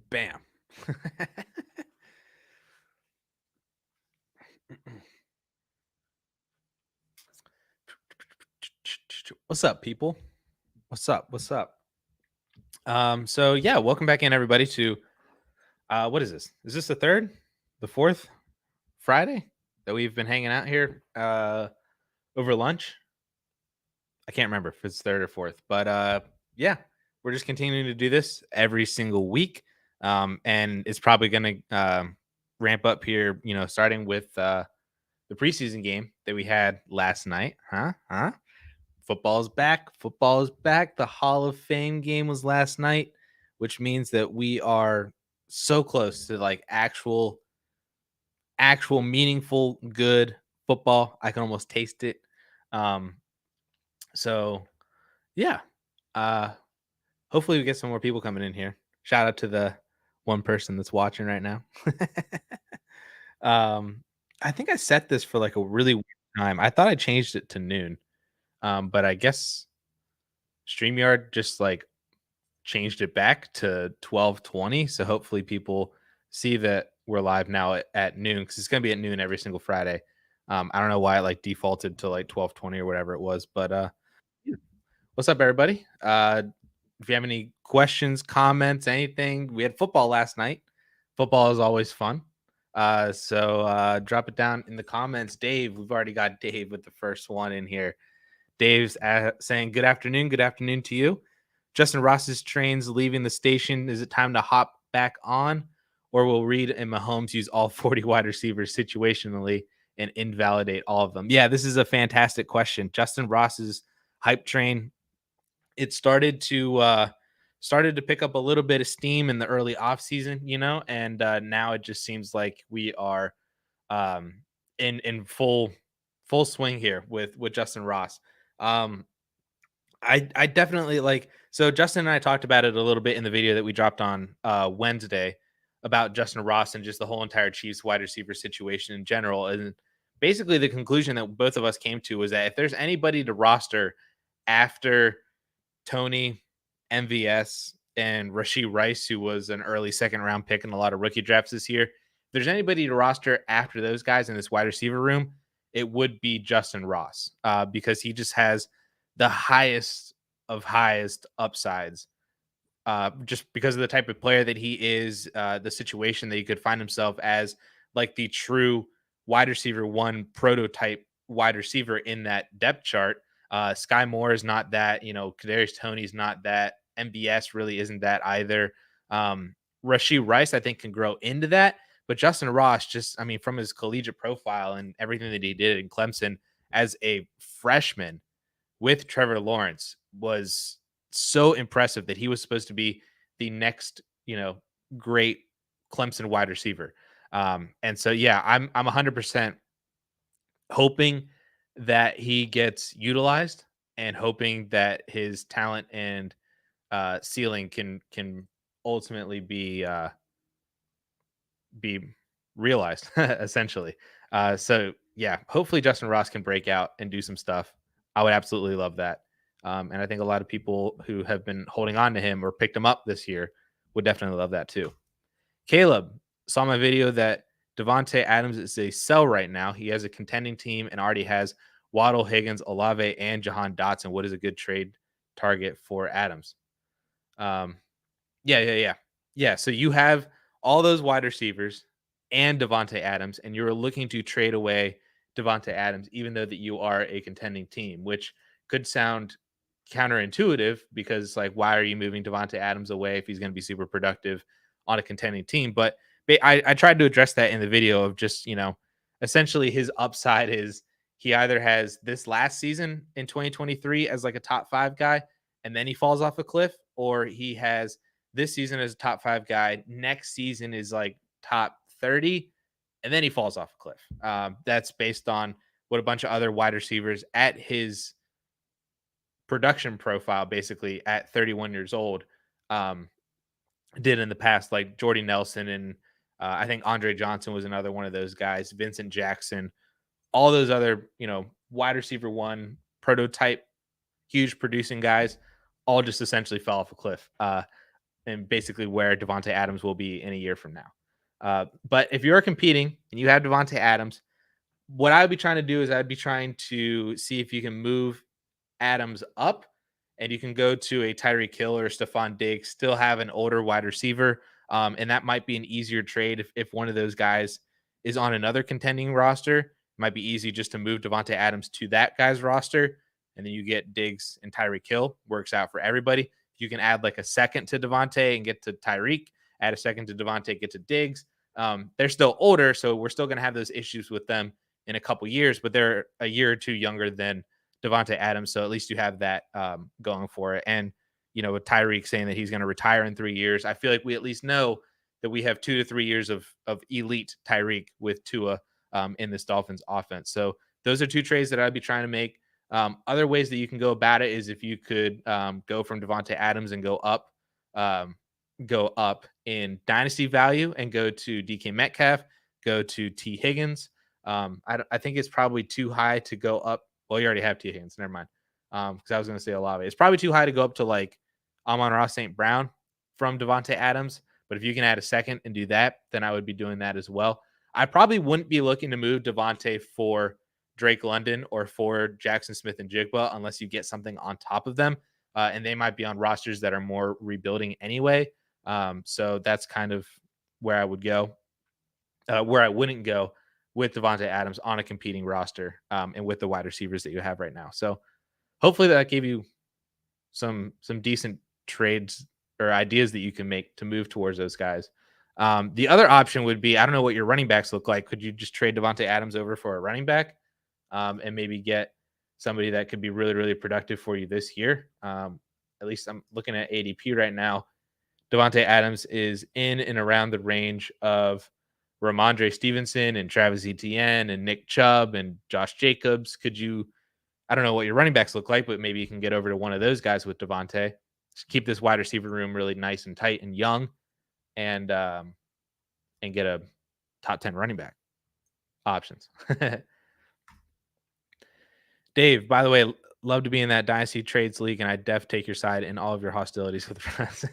Bam. What's up, people? What's up? What's up? So yeah, welcome back in, everybody, to what is this? Is this the third? The fourth Friday that we've been hanging out here over lunch? I can't remember if it's third or fourth, but yeah, we're just continuing to do this every single week. And it's probably gonna ramp up here, starting with the preseason game that we had last night. Huh? Football's back. Football is back. The Hall of Fame game was last night, which means that we are so close to like actual meaningful good football. I can almost taste it. Um so yeah. Uh Hopefully we get some more people coming in here. Shout out to the one person that's watching right now. um I think I set this for like a really weird time. I thought I changed it to noon. But I guess StreamYard just like changed it back to 12:20. So hopefully people see that we're live now at noon, because it's gonna be at noon every single Friday. I don't know why it like defaulted to like 12:20 or whatever it was, but yeah. What's up, everybody? If you have any questions, comments, anything, we had football last night. Football is always fun. So drop it down in the comments. Dave, we've already got Dave with the first one in here. Dave's saying, Good afternoon to you. Justin Ross's train's leaving the station. Is it time to hop back on? Or will Reed and Mahomes use all 40 wide receivers situationally and invalidate all of them? Yeah, this is a fantastic question. Justin Ross's hype train, it started to pick up a little bit of steam in the early offseason, and now it just seems like we are um, in full swing here with Justin Ross. Um, I definitely like, so Justin and I talked about it a little bit in the video that we dropped on Wednesday about Justin Ross and just the whole entire Chiefs wide receiver situation in general. And basically the conclusion that both of us came to was that if there's anybody to roster after Tony, MVS, and Rashee Rice, who was an early second round pick in a lot of rookie drafts this year, if there's anybody to roster after those guys in this wide receiver room, it would be Justin Ross, because he just has the highest of highest upsides, just because of the type of player that he is, the situation that he could find himself as like the true wide receiver one prototype wide receiver in that depth chart. Sky Moore is not that, Kadarius Toney's not that, MBS really isn't that either. Rashee Rice, I think, can grow into that, but Justin Ross, just, I mean, from his collegiate profile and everything that he did in Clemson as a freshman with Trevor Lawrence, was so impressive that he was supposed to be the next, great Clemson wide receiver. And so, yeah, I'm 100% hoping that he gets utilized and hoping that his talent and ceiling can ultimately be realized essentially. So yeah, hopefully Justin Ross can break out and do some stuff. I would absolutely love that. And I think a lot of people who have been holding on to him or picked him up this year would definitely love that too. Caleb saw my video that Davante Adams is a sell right now. He has a contending team and already has Waddle, Higgins, Olave, and Jahan Dotson. What is a good trade target for Adams? Um, yeah. So you have all those wide receivers and Davante Adams, and you're looking to trade away Davante Adams, even though that you are a contending team, which could sound counterintuitive because, like, why are you moving Davante Adams away if he's going to be super productive on a contending team? But I tried to address that in the video of just, essentially his upside is he either has this last season in 2023 as like a top 5 guy and then he falls off a cliff, or he has this season as a top 5 guy, next season is like top 30, and then he falls off a cliff. That's based on what a bunch of other wide receivers at his production profile, basically at 31 years old, um, did in the past, like Jordy Nelson, and I think Andre Johnson was another one of those guys, Vincent Jackson, all those other, wide receiver one prototype, huge producing guys, all just essentially fell off a cliff. and basically where Davante Adams will be in a year from now. But if you're competing and you have Davante Adams, what I would be trying to do is I'd be trying to see if you can move Adams up and you can go to a Tyreek Hill or Stephon Diggs, still have an older wide receiver. And that might be an easier trade if one of those guys is on another contending roster. It might be easy just to move Davante Adams to that guy's roster. And then you get Diggs and Tyreek Hill. Works out for everybody. If you can add like a second to Davante and get to Tyreek, add a second to Davante, get to Diggs. They're still older, so we're still going to have those issues with them in a couple years, but they're a year or two younger than Davante Adams, so at least you have that going for it. And with Tyreek saying that he's going to retire in 3 years, I feel like we at least know that we have 2 to 3 years of elite Tyreek with Tua in this Dolphins offense. So those are two trades that I'd be trying to make. Other ways that you can go about it is if you could go from Davante Adams and go up in dynasty value and go to DK Metcalf, go to T Higgins. I think it's probably too high to go up. Well, you already have T Higgins. Never mind. Because I was going to say Olave. It's probably too high to go up to like Amon-Ra St. Brown from Davante Adams. But if you can add a second and do that, then I would be doing that as well. I probably wouldn't be looking to move Davante for Drake London or for Jackson Smith and Jigba unless you get something on top of them. And they might be on rosters that are more rebuilding anyway. So that's kind of where I would go. Where I wouldn't go with Davante Adams on a competing roster and with the wide receivers that you have right now. So hopefully that gave you some decent trades or ideas that you can make to move towards those guys. The other option would be, I don't know what your running backs look like. Could you just trade Davante Adams over for a running back and maybe get somebody that could be really, really productive for you this year? At least I'm looking at ADP right now. Davante Adams is in and around the range of Ramondre Stevenson and Travis Etienne and Nick Chubb and Josh Jacobs. I don't know what your running backs look like, but maybe you can get over to one of those guys with Davante. Just keep this wide receiver room really nice and tight and young and get a top 10 running back options. Dave, by the way, love to be in that Dynasty Trades League, and I def take your side in all of your hostilities with friends.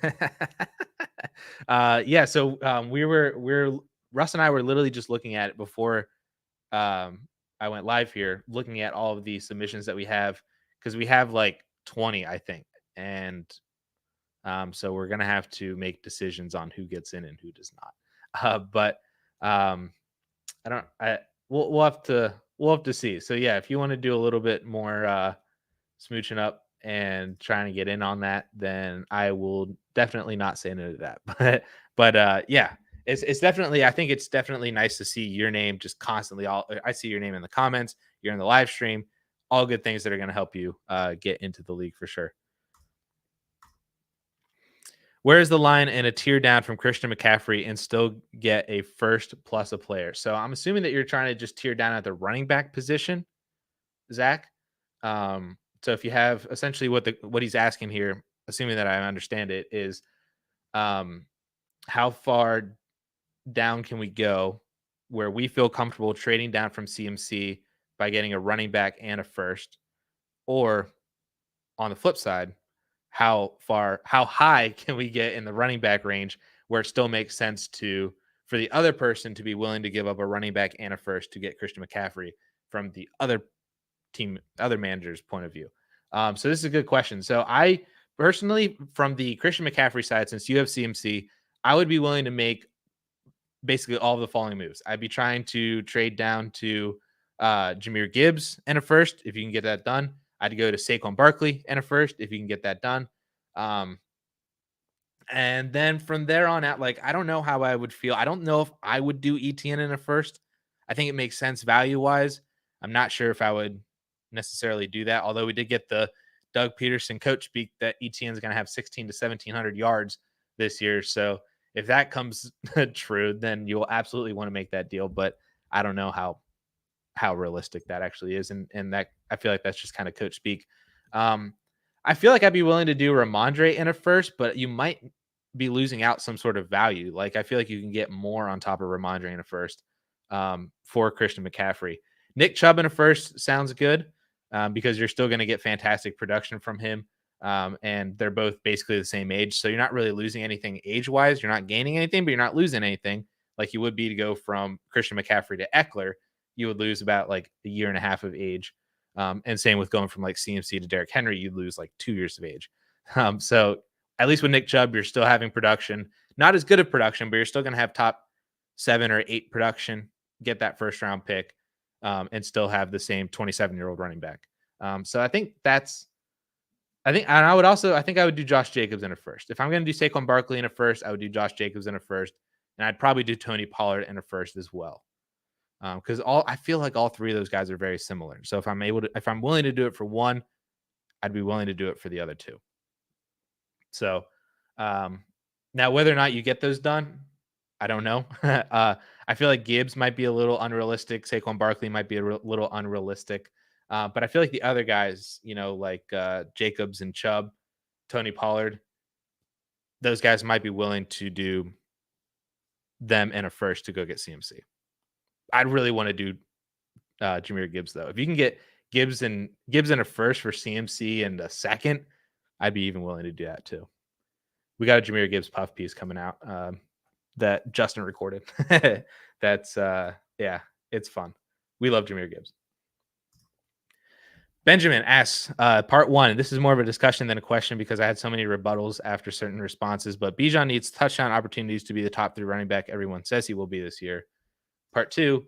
So Russ and I were literally just looking at it before I went live here, looking at all of the submissions that we have, because we have like 20, I think. And so we're going to have to make decisions on who gets in and who does not. We'll have to see. So yeah, if you want to do a little bit more smooching up and trying to get in on that, then I will definitely not say no to that. But yeah. It's definitely, I think it's definitely nice to see your name just constantly. I see your name in the comments, you're in the live stream, all good things that are going to help you get into the league for sure. Where's the line in a tier down from Christian McCaffrey and still get a first plus a player? So I'm assuming that you're trying to just tier down at the running back position, Zach. So if you have essentially what he's asking here, assuming that I understand it, is how far down can we go where we feel comfortable trading down from CMC by getting a running back and a first? Or on the flip side, how high can we get in the running back range where it still makes sense for the other person to be willing to give up a running back and a first to get Christian McCaffrey from the other manager's point of view? So this is a good question. So I personally, from the Christian McCaffrey side, since you have CMC, I would be willing to make basically all of the following moves. I'd be trying to trade down to Jahmyr Gibbs and a first, if you can get that done. I'd go to Saquon Barkley and a first, if you can get that done. And then from there on out, like, I don't know how I would feel. I don't know if I would do ETN in a first. I think it makes sense value-wise. I'm not sure if I would necessarily do that, although we did get the Doug Peterson coach speak that ETN is going to have 16 to 1,700 yards this year. So if that comes true, then you'll absolutely want to make that deal. But I don't know how realistic that actually is. And that, I feel like that's just kind of coach speak. I feel like I'd be willing to do Ramondre in a first, but you might be losing out some sort of value. Like, I feel like you can get more on top of Ramondre in a first for Christian McCaffrey. Nick Chubb in a first sounds good because you're still going to get fantastic production from him. And they're both basically the same age. So you're not really losing anything age wise. You're not gaining anything, but you're not losing anything like you would be to go from Christian McCaffrey to Eckler. You would lose about like a year and a half of age. And same with going from like CMC to Derrick Henry, you'd lose like 2 years of age. So at least with Nick Chubb, you're still having production, not as good of production, but you're still going to have top 7 or 8 production, get that first round pick, and still have the same 27-year-old running back. So I think I think I would do Josh Jacobs in a first. If I'm going to do Saquon Barkley in a first, I would do Josh Jacobs in a first, and I'd probably do Tony Pollard in a first as well. Because I feel like all three of those guys are very similar. So if I'm willing to do it for one, I'd be willing to do it for the other two. So now whether or not you get those done, I don't know. I feel like Gibbs might be a little unrealistic. Saquon Barkley might be a little unrealistic. But I feel like the other guys, like Jacobs and Chubb, Tony Pollard, those guys might be willing to do them in a first to go get CMC. I'd really want to do Jahmyr Gibbs though. If you can get Gibbs in a first for CMC and a second, I'd be even willing to do that too. We got a Jahmyr Gibbs puff piece coming out that Justin recorded. That's it's fun. We love Jahmyr Gibbs. Benjamin asks, part one, this is more of a discussion than a question because I had so many rebuttals after certain responses, but Bijan needs touchdown opportunities to be the top 3 running back everyone says he will be this year. Part two,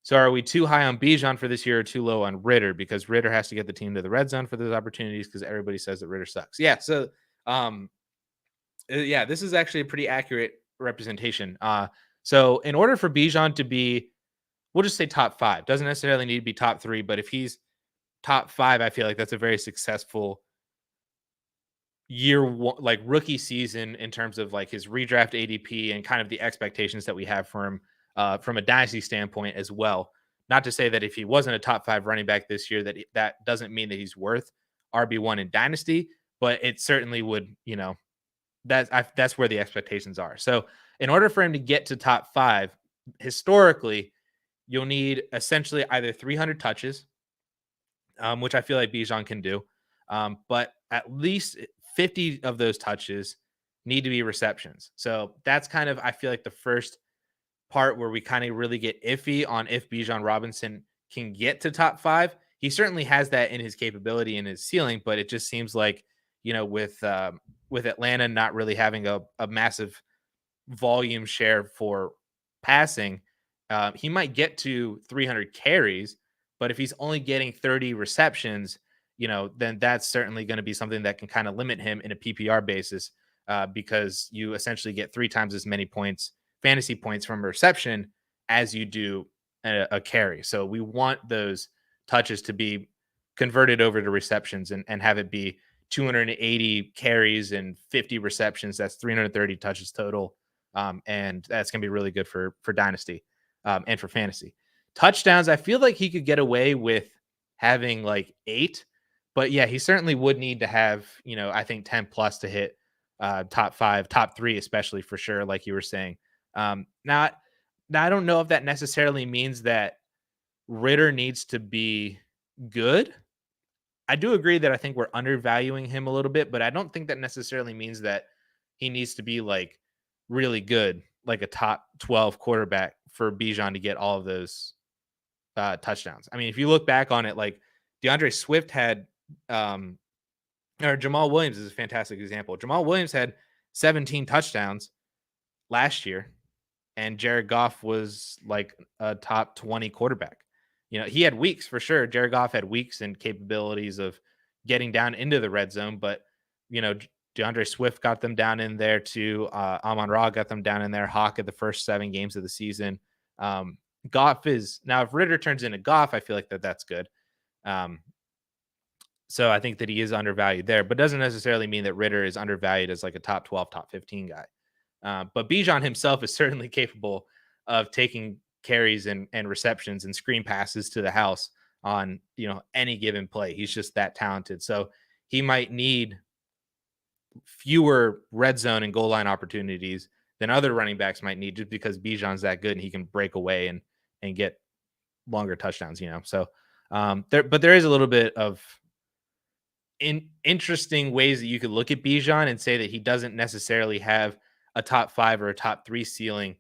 so are we too high on Bijan for this year or too low on Ritter? Because Ritter has to get the team to the red zone for those opportunities because everybody says that Ritter sucks. Yeah, so this is actually a pretty accurate representation. So in order for Bijan to be, we'll just say top 5, doesn't necessarily need to be top 3, but if he's top 5, I feel like that's a very successful year one, like rookie season in terms of like his redraft ADP and kind of the expectations that we have for him from a dynasty standpoint as well. Not to say that if he wasn't a top 5 running back this year, that doesn't mean that he's worth RB1 in dynasty, but it certainly would, that's where the expectations are. So in order for him to get to top 5, historically, you'll need essentially either 300 touches, which I feel like Bijan can do. But at least 50 of those touches need to be receptions. So that's kind of, I feel like the first part where we kind of really get iffy on if Bijan Robinson can get to top 5. He certainly has that in his capability and his ceiling, but it just seems like, with Atlanta not really having a massive volume share for passing, he might get to 300 carries, but if he's only getting 30 receptions, then that's certainly going to be something that can kind of limit him in a PPR basis because you essentially get 3 times as many fantasy points from a reception as you do a carry. So we want those touches to be converted over to receptions and have it be 280 carries and 50 receptions. That's 330 touches total. And that's going to be really good for Dynasty and for fantasy. Touchdowns, I feel like he could get away with having like 8, but yeah, he certainly would need to have, I think 10 plus to hit top 5, top 3, especially for sure. Like you were saying, now I don't know if that necessarily means that Ritter needs to be good. I do agree that I think we're undervaluing him a little bit, but I don't think that necessarily means that he needs to be like really good, like a top 12 quarterback for Bijan to get all of those touchdowns. I mean, if you look back on it, like DeAndre Swift had, or Jamal Williams is a fantastic example. Jamal Williams had 17 touchdowns last year, and Jared Goff was like a top 20 quarterback. He had weeks for sure. Jared Goff had weeks and capabilities of getting down into the red zone, but DeAndre Swift got them down in there too. Amon-Ra got them down in there. Hawk at the first 7 games of the season. Goff is now, if Ritter turns into Goff, I feel like that's good. So I think that he is undervalued there, but doesn't necessarily mean that Ritter is undervalued as like a top 12, top 15 guy. But Bijan himself is certainly capable of taking carries and receptions and screen passes to the house on, any given play. He's just that talented. So he might need fewer red zone and goal line opportunities than other running backs might need, just because Bijan's that good and he can break away and get longer touchdowns, So but there is a little bit of interesting ways that you could look at Bijan and say that he doesn't necessarily have a top 5 or a top 3 ceiling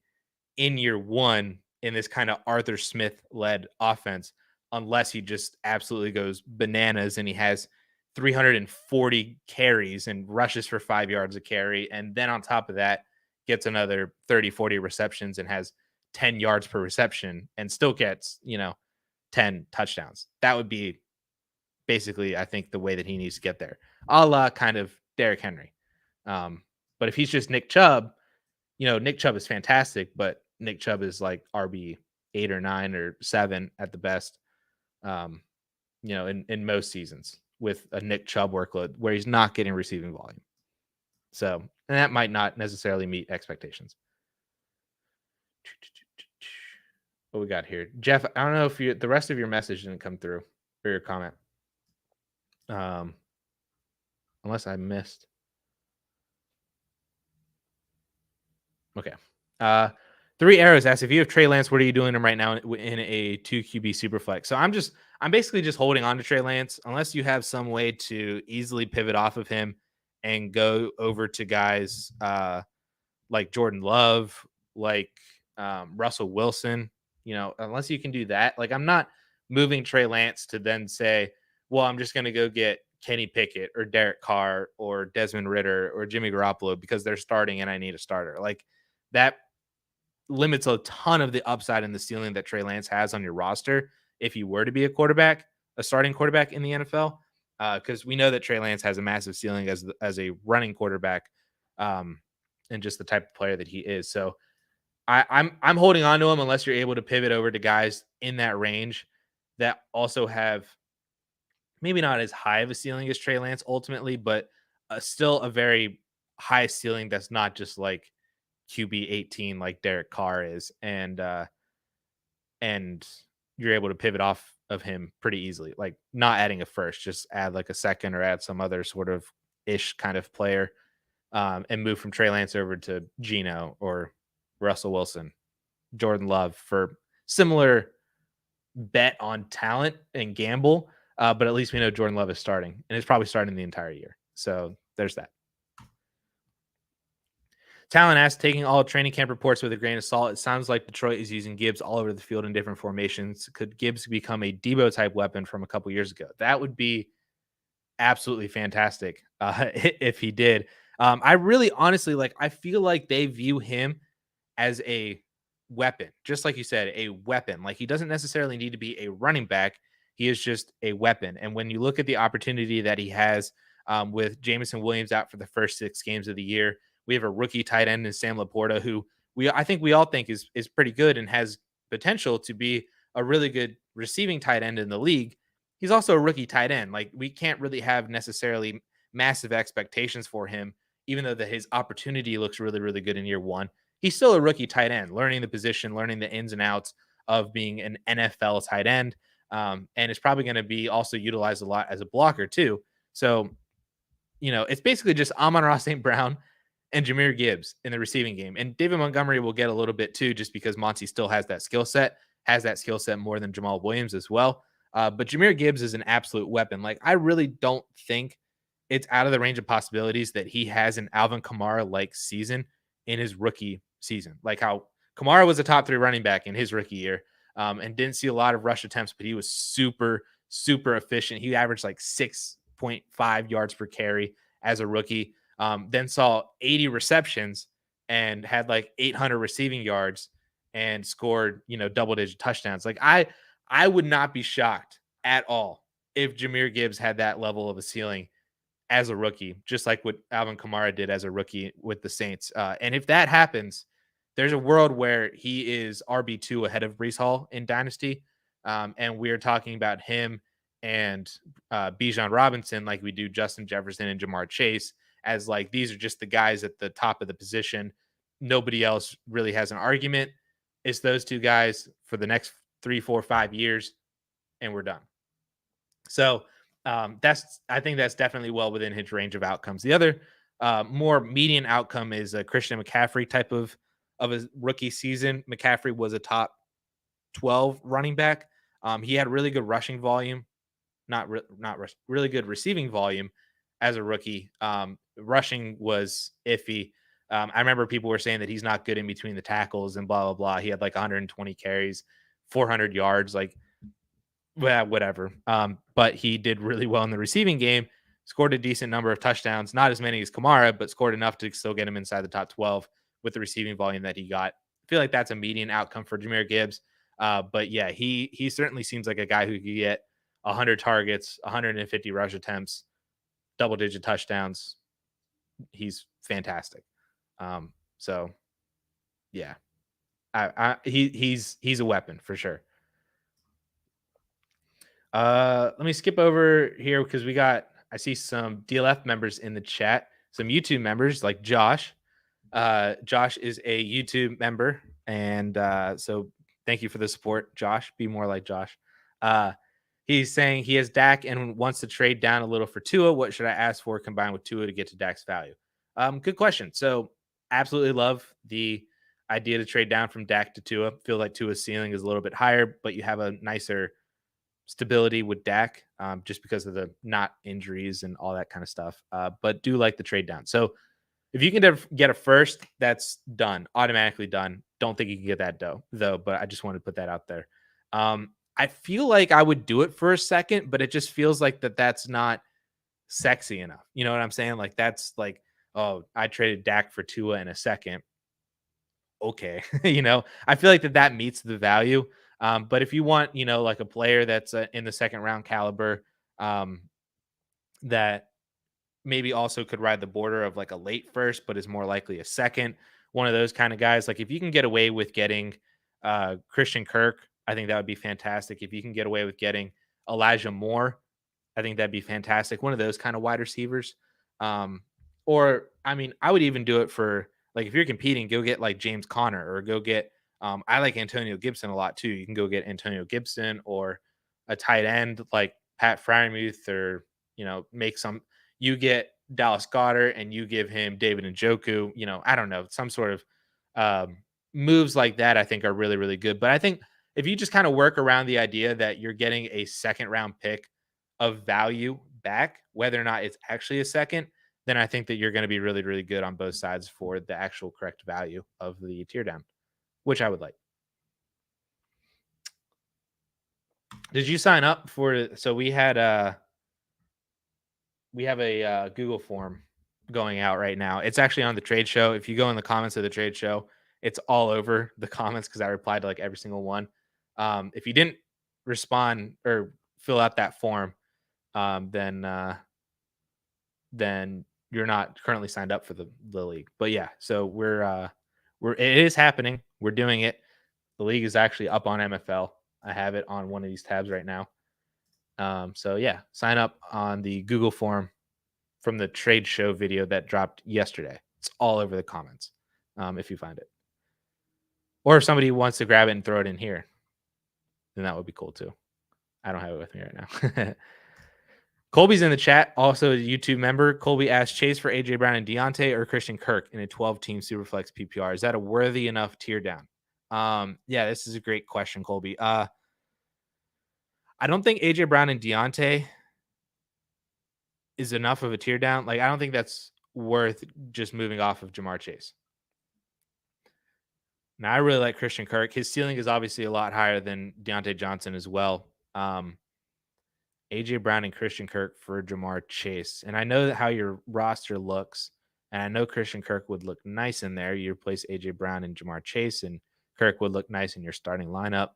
in year 1 in this kind of Arthur Smith led offense, unless he just absolutely goes bananas and he has 340 carries and rushes for 5 yards a carry. And then on top of that, gets another 30, 40 receptions and has 10 yards per reception and still gets, 10 touchdowns. That would be basically, I think, the way that he needs to get there, a la kind of Derrick Henry. But if he's just Nick Chubb, Nick Chubb is fantastic, but Nick Chubb is like RB 8 or 9 or 7 at the best, in most seasons with a Nick Chubb workload where he's not getting receiving volume. So, and that might not necessarily meet expectations. What we got here? Jeff, I don't know if the rest of your message didn't come through or your comment. Unless I missed. Okay. Three Arrows asks, if you have Trey Lance, what are you doing him right now in a 2 QB Superflex? So I'm basically just holding on to Trey Lance unless you have some way to easily pivot off of him and go over to guys like Jordan Love, like Russell Wilson. Unless you can do that, like I'm not moving Trey Lance to then say, well, I'm just going to go get Kenny Pickett or Derek Carr or Desmond Ridder or Jimmy Garoppolo because they're starting and I need a starter. Like that limits a ton of the upside and the ceiling that Trey Lance has on your roster if you were to be a starting quarterback in the NFL, because we know that Trey Lance has a massive ceiling as a running quarterback, and just the type of player that he is. So I'm holding on to him unless you're able to pivot over to guys in that range that also have maybe not as high of a ceiling as Trey Lance ultimately, but still a very high ceiling that's not just like QB 18 like Derek Carr is, and you're able to pivot off of him pretty easily, like not adding a first, just add like a second or add some other sort of ish kind of player, and move from Trey Lance over to Geno or Russell Wilson, Jordan Love for similar bet on talent and gamble. But at least we know Jordan Love is starting and it's probably starting the entire year. So there's that. Talon asks, taking all training camp reports with a grain of salt, it sounds like Detroit is using Gibbs all over the field in different formations. Could Gibbs become a Debo type weapon from a couple years ago? That would be absolutely fantastic if he did. I really honestly I feel like they view him as a weapon, just like you said, a weapon. Like he doesn't necessarily need to be a running back. He is just a weapon. And when you look at the opportunity that he has with Jameson Williams out for the first 6 games of the year, we have a rookie tight end in Sam Laporta, who I think we all think is pretty good and has potential to be a really good receiving tight end in the league. He's also a rookie tight end. Like we can't really have necessarily massive expectations for him, even though his opportunity looks really, really good in year 1. He's still a rookie tight end, learning the position, learning the ins and outs of being an NFL tight end. And it's probably going to be also utilized a lot as a blocker too. So, it's basically just Amon-Ra St. Brown and Jahmyr Gibbs in the receiving game. And David Montgomery will get a little bit too, just because Monty still has that skill set more than Jamal Williams as well. But Jahmyr Gibbs is an absolute weapon. Like, I really don't think it's out of the range of possibilities that he has an Alvin Kamara-like season in his rookie season. Like how Kamara was a top 3 running back in his rookie year, and didn't see a lot of rush attempts, but he was super, super efficient. He averaged like 6.5 yards per carry as a rookie. Then saw 80 receptions and had like 800 receiving yards and scored, double-digit touchdowns. Like I would not be shocked at all if Jahmyr Gibbs had that level of a ceiling as a rookie, just like what Alvin Kamara did as a rookie with the Saints. And if that happens, there's a world where he is RB2 ahead of Breece Hall in Dynasty. And we're talking about him and Bijan Robinson like we do Justin Jefferson and Jamar Chase, as like these are just the guys at the top of the position. Nobody else really has an argument. It's those two guys for the next 3, 4, 5 years, and we're done. So I think that's definitely well within his range of outcomes. The other more median outcome is a Christian McCaffrey type of a rookie season. McCaffrey was a top 12 running back. He had really good rushing volume really good receiving volume as a rookie. Rushing was iffy. I remember people were saying that he's not good in between the tackles and blah blah blah. He had like 120 carries, 400 yards, like well, whatever. But he did really well in the receiving game. Scored a decent number of touchdowns, not as many as Kamara, but scored enough to still get him inside the top 12 with the receiving volume that he got. I feel like that's a median outcome for Jahmyr Gibbs. But yeah, he certainly seems like a guy who could get 100 targets, 150 rush attempts, double digit touchdowns. He's fantastic. So yeah, he's a weapon for sure. Let me skip over here because I see some DLF members in the chat, some YouTube members like Josh. Josh is a YouTube member, and so thank you for the support, Josh. Be more like Josh. He's saying he has Dak and wants to trade down a little for Tua. What should I ask for combined with Tua to get to Dak's value? Good question. So absolutely love the idea to trade down from Dak to Tua. Feel like Tua's ceiling is a little bit higher, but you have a nicer stability with Dak, just because of the not injuries and all that kind of stuff. But do like the trade down. So if you can get a first, that's done, automatically done. Don't think you can get that though. But I just wanted to put that out there. I feel like I would do it for a second, but it just feels like that's not sexy enough. You know what I'm saying? Like that's like, oh, I traded Dak for Tua in a second. Okay, I feel like that meets the value. But if you want, like a player that's in the second round caliber, that maybe also could ride the border of like a late first, but is more likely a second, one of those kind of guys. Like if you can get away with getting Christian Kirk, I think that would be fantastic. If you can get away with getting Elijah Moore, I think that'd be fantastic. One of those kind of wide receivers. Or I mean, I would even do it for like if you're competing, go get like James Conner or go get I like Antonio Gibson a lot too. You can go get Antonio Gibson or a tight end like Pat Freiermuth, or you get Dallas Goedert and you give him David Njoku. I don't know, some sort of moves like that I think are really, really good. But I think if you just kind of work around the idea that you're getting a second round pick of value back, whether or not it's actually a second, then I think that you're going to be really, really good on both sides for the actual correct value of the tear down, which I would like. Did you sign up for? So we have a Google form going out right now. It's actually on the trade show. If you go in the comments of the trade show, it's all over the comments because I replied to like every single one. If you didn't respond or fill out that form, then you're not currently signed up for the league. But yeah, so it is happening. We're doing it. The league is actually up on MFL. I have it on one of these tabs right now. So yeah, sign up on the Google form from the trade show video that dropped yesterday. It's all over the comments. If you find it, or if somebody wants to grab it and throw it in here, then that would be cool too. I don't have it with me right now. Colby's in the chat, also a YouTube member. Colby asked Chase for AJ Brown and Deontay or Christian Kirk in a 12-team Superflex PPR. Is that a worthy enough tear down? Yeah, this is a great question, Colby. I don't think AJ Brown and Deontay is enough of a tear down. Like, I don't think that's worth just moving off of Ja'Marr Chase. Now, I really like Christian Kirk. His ceiling is obviously a lot higher than Deontay Johnson as well. AJ Brown and Christian Kirk for Ja'Marr Chase. And I know how your roster looks, and I know Christian Kirk would look nice in there. You replace AJ Brown and Ja'Marr Chase, and Kirk would look nice in your starting lineup.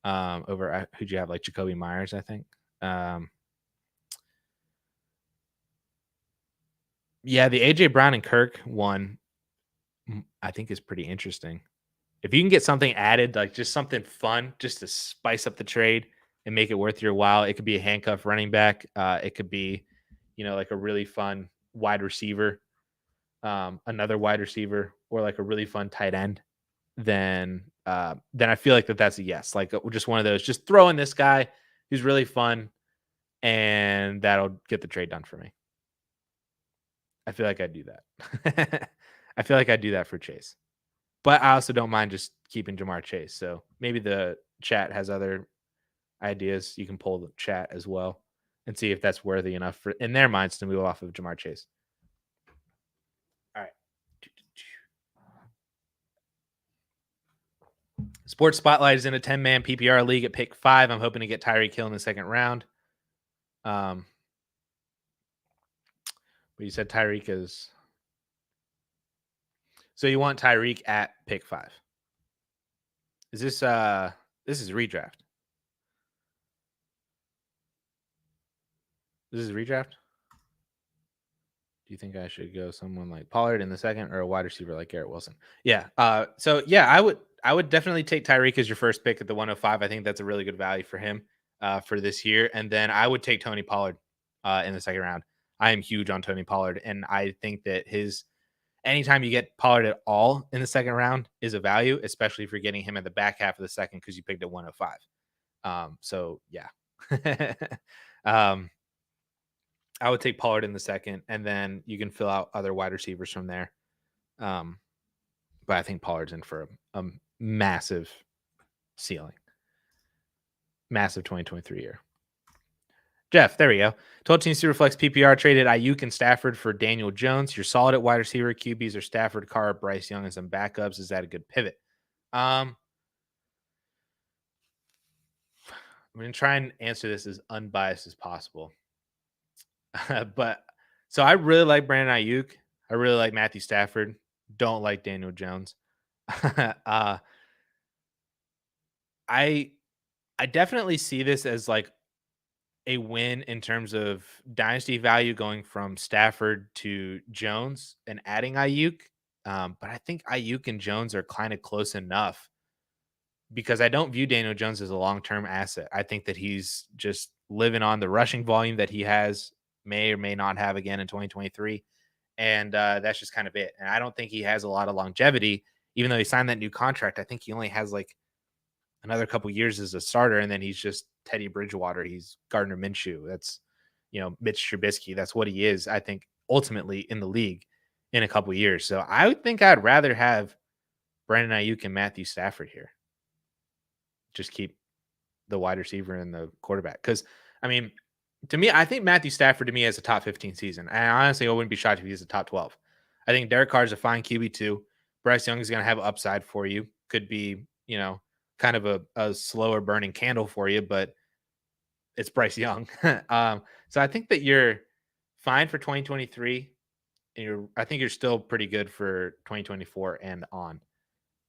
Over who'd you have, like Jacoby Myers, I think. Yeah, the AJ Brown and Kirk one, I think is pretty interesting. If you can get something added, like just something fun, just to spice up the trade and make it worth your while. It could be a handcuff running back. It could be, like a really fun wide receiver, another wide receiver, or like a really fun tight end. Then I feel like that's a yes. Like just one of those. Just throw in this guy who's really fun, and that'll get the trade done for me. I feel like I'd do that. I feel like I'd do that for Chase. But I also don't mind just keeping Ja'Marr Chase. So maybe the chat has other ideas. You can pull the chat as well. and see if that's worthy enough for in their minds to move off of Ja'Marr Chase. All right. Sports Spotlight is in a 10-man PPR league at pick 5. I'm hoping to get Tyreek Hill in the second round. But you said Tyreek is. So you want Tyreek at pick 5. Is this this is redraft? This is redraft? Do you think I should go someone like Pollard in the second or a wide receiver like Garrett Wilson? Yeah. So yeah, I would definitely take Tyreek as your first pick at the 105. I think that's a really good value for him for this year. And then I would take Tony Pollard in the second round. I am huge on Tony Pollard, and I think that his anytime you get Pollard at all in the second round is a value, especially if you're getting him at the back half of the second because you picked at 105. So yeah. I would take Pollard in the second, and then you can fill out other wide receivers from there. But I think Pollard's in for a massive ceiling. Massive 2023 year. Jeff, there we go. 12-team Superflex PPR traded Ayuk and Stafford for Daniel Jones. You're solid at wide receiver. QBs are Stafford, Carr, Bryce Young, and some backups. Is that a good pivot? I'm going to try and answer this as unbiased as possible. But so I really like Brandon Ayuk. I really like Matthew Stafford. Don't like Daniel Jones. I definitely see this as like a win in terms of dynasty value going from Stafford to Jones and adding Ayuk. But I think Ayuk and Jones are kind of close enough because I don't view Daniel Jones as a long-term asset. I think that he's just living on the rushing volume that he has, may or may not have again in 2023. And that's just kind of it. And I don't think he has a lot of longevity, even though he signed that new contract. I think he only has like another couple years as a starter, and then he's just Teddy Bridgewater. He's Gardner Minshew. That's, Mitch Trubisky. That's what he is, I think, ultimately in the league in a couple years. So I would think I'd rather have Brandon Ayuk and Matthew Stafford here. Just keep the wide receiver and the quarterback. Because, I mean, to me, I think Matthew Stafford to me has a top 15 season. And honestly, I wouldn't be shocked if he's a top 12. I think Derek Carr is a fine QB2. Bryce Young is going to have upside for you. Could be, kind of a slower burning candle for you, but it's Bryce Young. So I think that you're fine for 2023. And I think you're still pretty good for 2024 and on.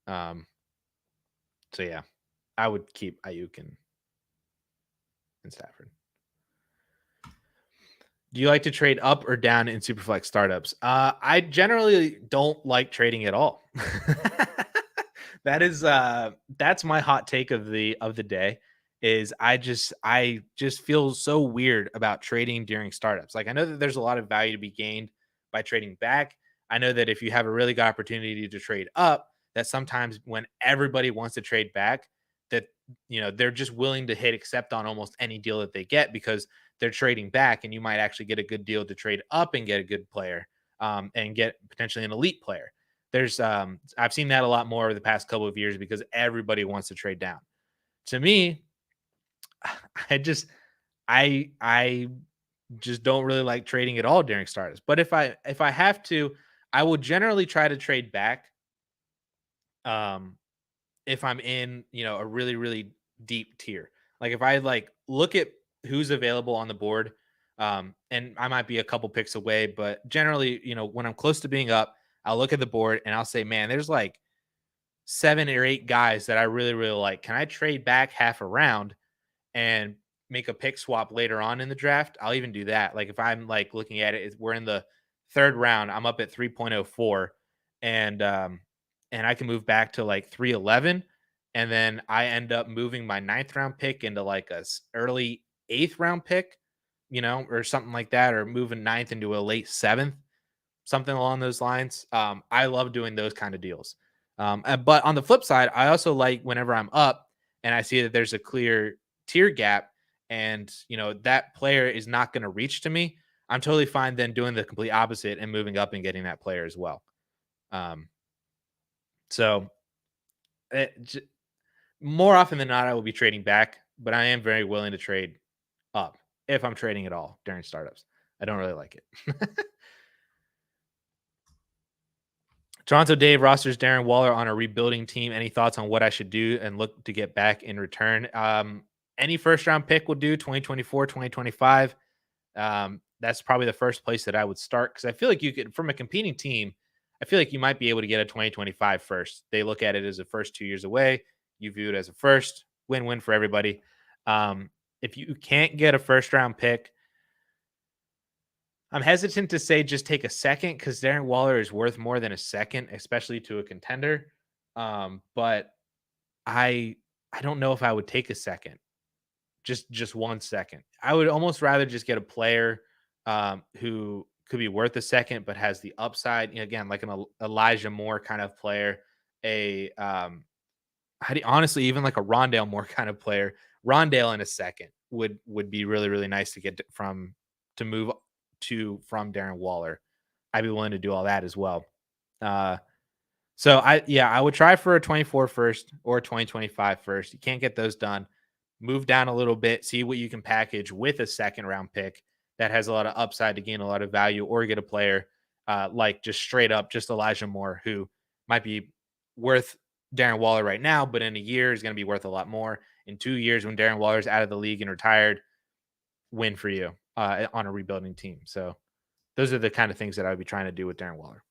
So yeah, I would keep Ayuk and Stafford. Do you like to trade up or down in Superflex startups? I generally don't like trading at all. That's my hot take of the day. Is I just feel so weird about trading during startups. Like I know that there's a lot of value to be gained by trading back. I know that if you have a really good opportunity to trade up, that sometimes when everybody wants to trade back, that they're just willing to hit accept on almost any deal that they get because they're trading back, and you might actually get a good deal to trade up and get a good player and get potentially an elite player. There's I've seen that a lot more over the past couple of years because everybody wants to trade down. To me, I just don't really like trading at all during startups. But if I have to, I will generally try to trade back. If I'm in, a really, really deep tier. Like if I look at who's available on the board, and I might be a couple picks away, but generally, when I'm close to being up, I'll look at the board and I'll say, man, there's like 7 or 8 guys that I really, really like. Can I trade back half a round and make a pick swap later on in the draft? I'll even do that. Like if I'm like looking at it, we're in the 3rd round, I'm up at 3.04, and I can move back to like 311, and then I end up moving my 9th round pick into like a early 8th round pick, or something like that, or moving 9th into a late 7th, something along those lines. I love doing those kind of deals. But on the flip side, I also like whenever I'm up and I see that there's a clear tier gap and, that player is not going to reach to me, I'm totally fine then doing the complete opposite and moving up and getting that player as well. So more often than not, I will be trading back, but I am very willing to trade up if I'm trading at all during startups. I don't really like it. Toronto Dave rosters Darren Waller on a rebuilding team. Any thoughts on what I should do and look to get back in return? Any first round pick will do, 2024, 2025. That's probably the first place that I would start because I feel like you could, from a competing team, I feel like you might be able to get a 2025 first. They look at it as the first 2 years away. You view it as a first win-win for everybody. If you can't get a first round pick, I'm hesitant to say just take a second because Darren Waller is worth more than a second, especially to a contender. But I don't know if I would take a second, just 1 second. I would almost rather just get a player who could be worth a second, but has the upside. Again, like an Elijah Moore kind of player, a honestly even like a Rondale Moore kind of player. Rondale in a second would be really really nice to get to move to from Darren Waller. I'd be willing to do all that as well. So I would try for a 24 first or a 2025 first. You can't get those done. Move down a little bit, see what you can package with a second round pick that has a lot of upside to gain a lot of value, or get a player like just straight up just Elijah Moore, who might be worth Darren Waller right now, but in a year is going to be worth a lot more. In 2 years, when Darren Waller's out of the league and retired, win for you on a rebuilding team. So those are the kind of things that I would be trying to do with Darren Waller.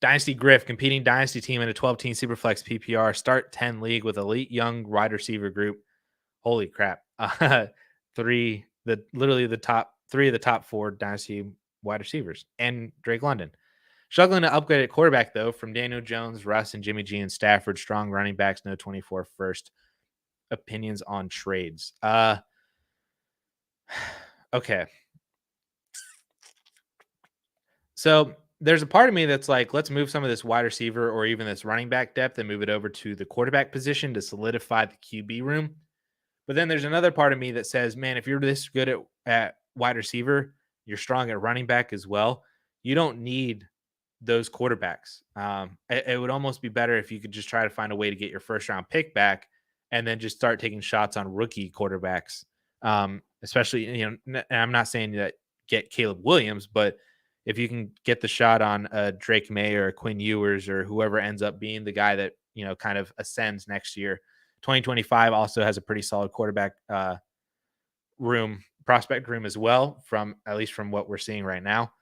Dynasty Griff, competing dynasty team in a 12-team Superflex PPR start 10 league with elite young wide receiver group. Holy crap! Three of the top 4 dynasty wide receivers and Drake London. Struggling to upgrade at quarterback though, from Daniel Jones, Russ, and Jimmy G and Stafford. Strong running backs, no 24 first. Opinions on trades. Okay. So there's a part of me that's like, let's move some of this wide receiver or even this running back depth and move it over to the quarterback position to solidify the QB room. But then there's another part of me that says, man, if you're this good at wide receiver, you're strong at running back as well. You don't need those quarterbacks. It would almost be better if you could just try to find a way to get your first round pick back and then just start taking shots on rookie quarterbacks. Especially, and I'm not saying that get Caleb Williams, but if you can get the shot on Drake May or Quinn Ewers or whoever ends up being the guy that, kind of ascends next year. 2025 also has a pretty solid quarterback prospect room as well, at least from what we're seeing right now.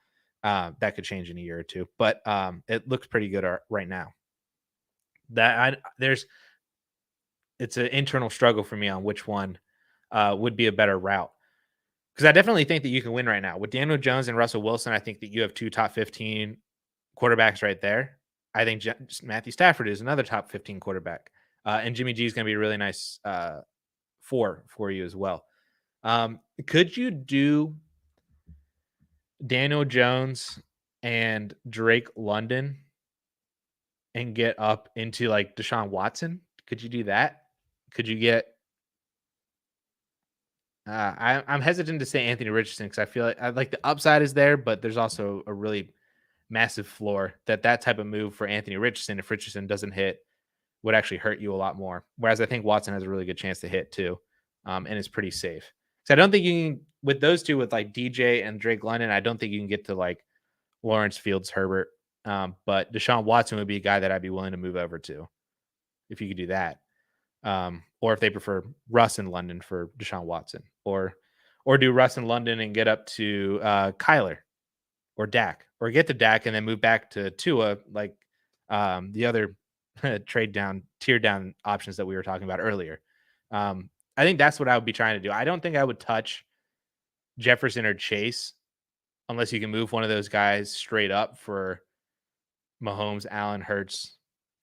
That could change in a year or two, but it looks pretty good right now. It's an internal struggle for me on which one would be a better route. Because I definitely think that you can win right now. With Daniel Jones and Russell Wilson, I think that you have 2 top 15 quarterbacks right there. I think Matthew Stafford is another top 15 quarterback. And Jimmy G is going to be a really nice 4 for you as well. Could you do Daniel Jones and Drake London and get up into like Deshaun Watson? Could you do that? Could you get I'm hesitant to say Anthony Richardson because I feel like the upside is there, but there's also a really massive floor that type of move for Anthony Richardson, if Richardson doesn't hit, would actually hurt you a lot more. Whereas I think Watson has a really good chance to hit too, and is pretty safe. So I don't think you can, with those two, with like DJ and Drake London, I don't think you can get to like Lawrence Fields, Herbert. But Deshaun Watson would be a guy that I'd be willing to move over to if you could do that. Or if they prefer Russ in London for Deshaun Watson, or do Russ in London and get up to Kyler or Dak, or get to Dak and then move back to Tua, like the other tier down options that we were talking about earlier. I think that's what I would be trying to do. I don't think I would touch Jefferson or Chase unless you can move one of those guys straight up for Mahomes, Allen, Hurts,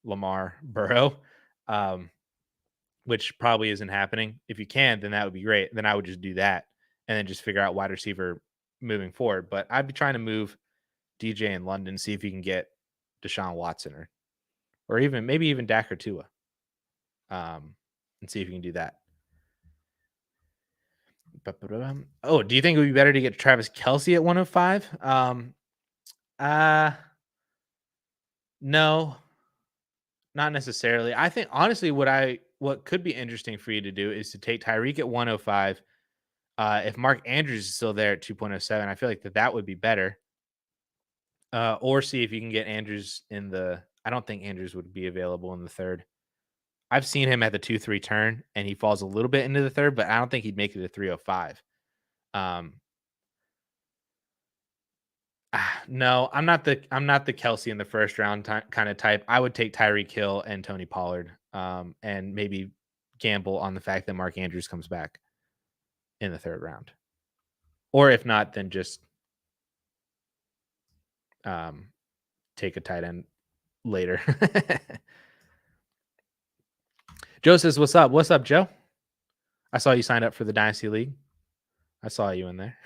Lamar, Burrow. Which probably isn't happening. If you can, then that would be great. Then I would just do that and then just figure out wide receiver moving forward. But I'd be trying to move DJ in London, see if you can get Deshaun Watson or even maybe even Dak or Tua, and see if you can do that. Oh, do you think it would be better to get Travis Kelce at 105? No, not necessarily. I think honestly, what could be interesting for you to do is to take Tyreek at 105, If Mark Andrews is still there at 2.07, I feel like that would be better. Or see if you can get Andrews in the. I don't think Andrews would be available in the third. I've seen him at the 2-3 turn, and he falls a little bit into the third, but I don't think he'd make it to 305. Um, no, I'm not the Kelsey in the first round kind of type. I would take Tyreek Hill and Tony Pollard, and maybe gamble on the fact that Mark Andrews comes back in the third round, or if not, then just um, take a tight end later. Joe says, "What's up? What's up, Joe? I saw you signed up for the Dynasty League. I saw you in there."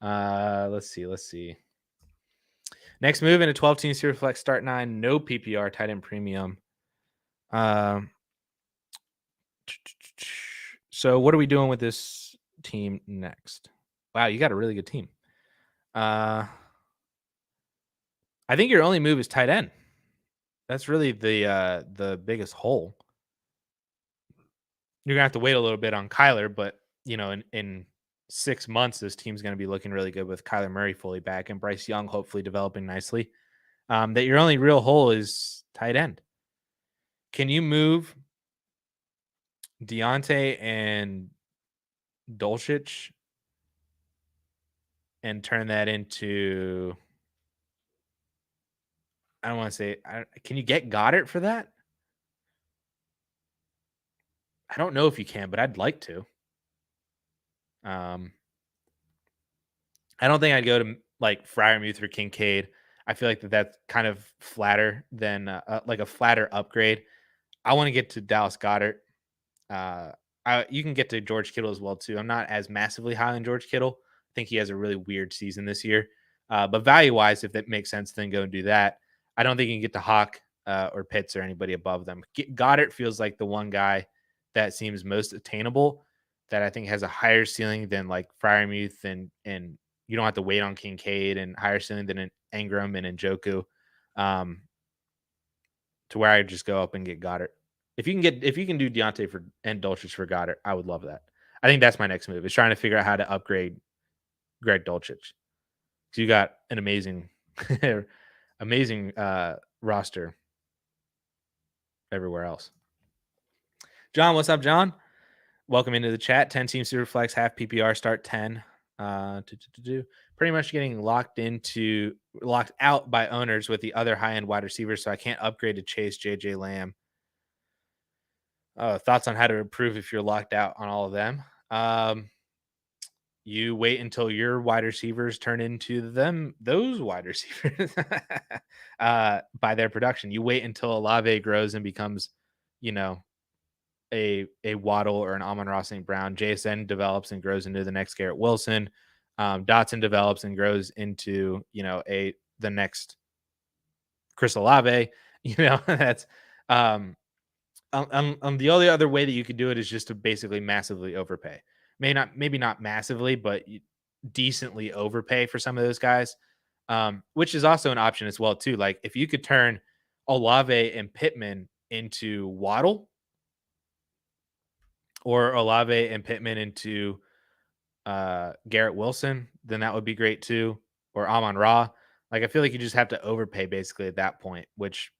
Let's see. Let's see. Next move in a 12-team Superflex start 9, no PPR, tight end premium. So what are we doing with this team next? Wow, you got a really good team. I think your only move is tight end. That's really the biggest hole. You're gonna have to wait a little bit on Kyler, but in 6 months, this team's gonna be looking really good with Kyler Murray fully back and Bryce Young hopefully developing nicely. That your only real hole is tight end. Can you move Deontay and Dulcich and turn that into? I don't want to say. Can you get Goddard for that? I don't know if you can, but I'd like to. Um, I don't think I'd go to like Freiermuth or Kincaid. I feel like that's kind of flatter than like a flatter upgrade. I want to get to Dallas Goddard. Uh, you can get to George Kittle as well too. I'm not as massively high on George Kittle. I think he has a really weird season this year. But value wise, if that makes sense, then go and do that. I don't think you can get to Hawk or Pitts or anybody above them. Goddard feels like the one guy that seems most attainable, that I think has a higher ceiling than like Freiermuth, and you don't have to wait on Kincaid, and higher ceiling than Ingram and Njoku, to where I just go up and get Goddard. If you can do Deontay for and Dulcich for Goddard, I would love that. I think that's my next move, is trying to figure out how to upgrade Greg Dulcich. So you got an amazing, amazing roster everywhere else. John, what's up, John? Welcome into the chat. 10-team Superflex, half PPR, start 10. Pretty much getting locked out by owners with the other high-end wide receivers, so I can't upgrade to Chase, JJ Lamb. Thoughts on how to improve if you're locked out on all of them? You wait until your wide receivers turn into those wide receivers by their production. You wait until Olave grows and becomes, a Waddle or an Amon-Ra St. Brown. JSN develops and grows into the next Garrett Wilson. Dotson develops and grows into the next Chris Olave. That's the only other way that you could do it is just to basically massively overpay. Maybe not massively, but decently overpay for some of those guys, which is also an option as well too. Like if you could turn Olave and Pittman into Waddle, or Olave and Pittman into Garrett Wilson, then that would be great too. Or Amon-Ra. Like I feel like you just have to overpay basically at that point, which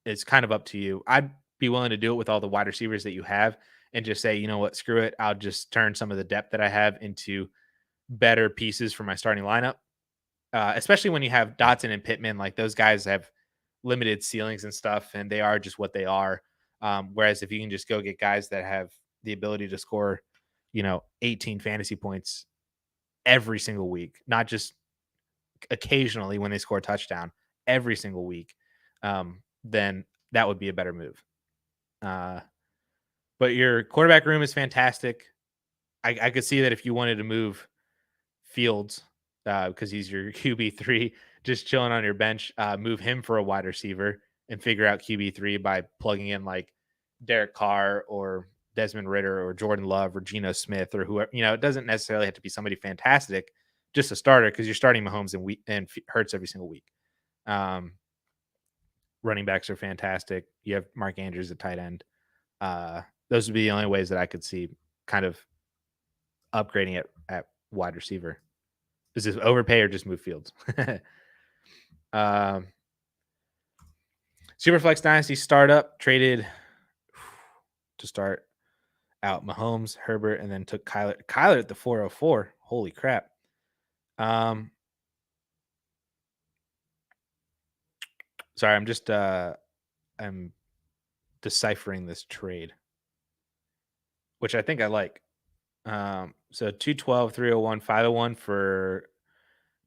is kind of up to you. I'd be willing to do it with all the wide receivers that you have and just say, you know what, screw it. I'll just turn some of the depth that I have into better pieces for my starting lineup. Especially when you have Dotson and Pittman, like those guys have limited ceilings and stuff, and they are just what they are. Whereas if you can just go get guys that have the ability to score, 18 fantasy points every single week, not just occasionally when they score a touchdown, every single week, then that would be a better move. But your quarterback room is fantastic. I could see that if you wanted to move Fields, because he's your QB3, just chilling on your bench, move him for a wide receiver and figure out QB3 by plugging in like Derek Carr or Desmond Ritter or Jordan Love or Geno Smith or whoever. It doesn't necessarily have to be somebody fantastic, just a starter, because you're starting Mahomes and Hurts every single week. Running backs are fantastic. You have Mark Andrews at tight end. Those would be the only ways that I could see kind of upgrading at wide receiver. Is this overpay or just move fields? Superflex Dynasty startup traded to start out Mahomes, Herbert, and then took Kyler at the 404. Holy crap. Sorry, I'm just I'm deciphering this trade, which I think I like. So 212, 301, 501 for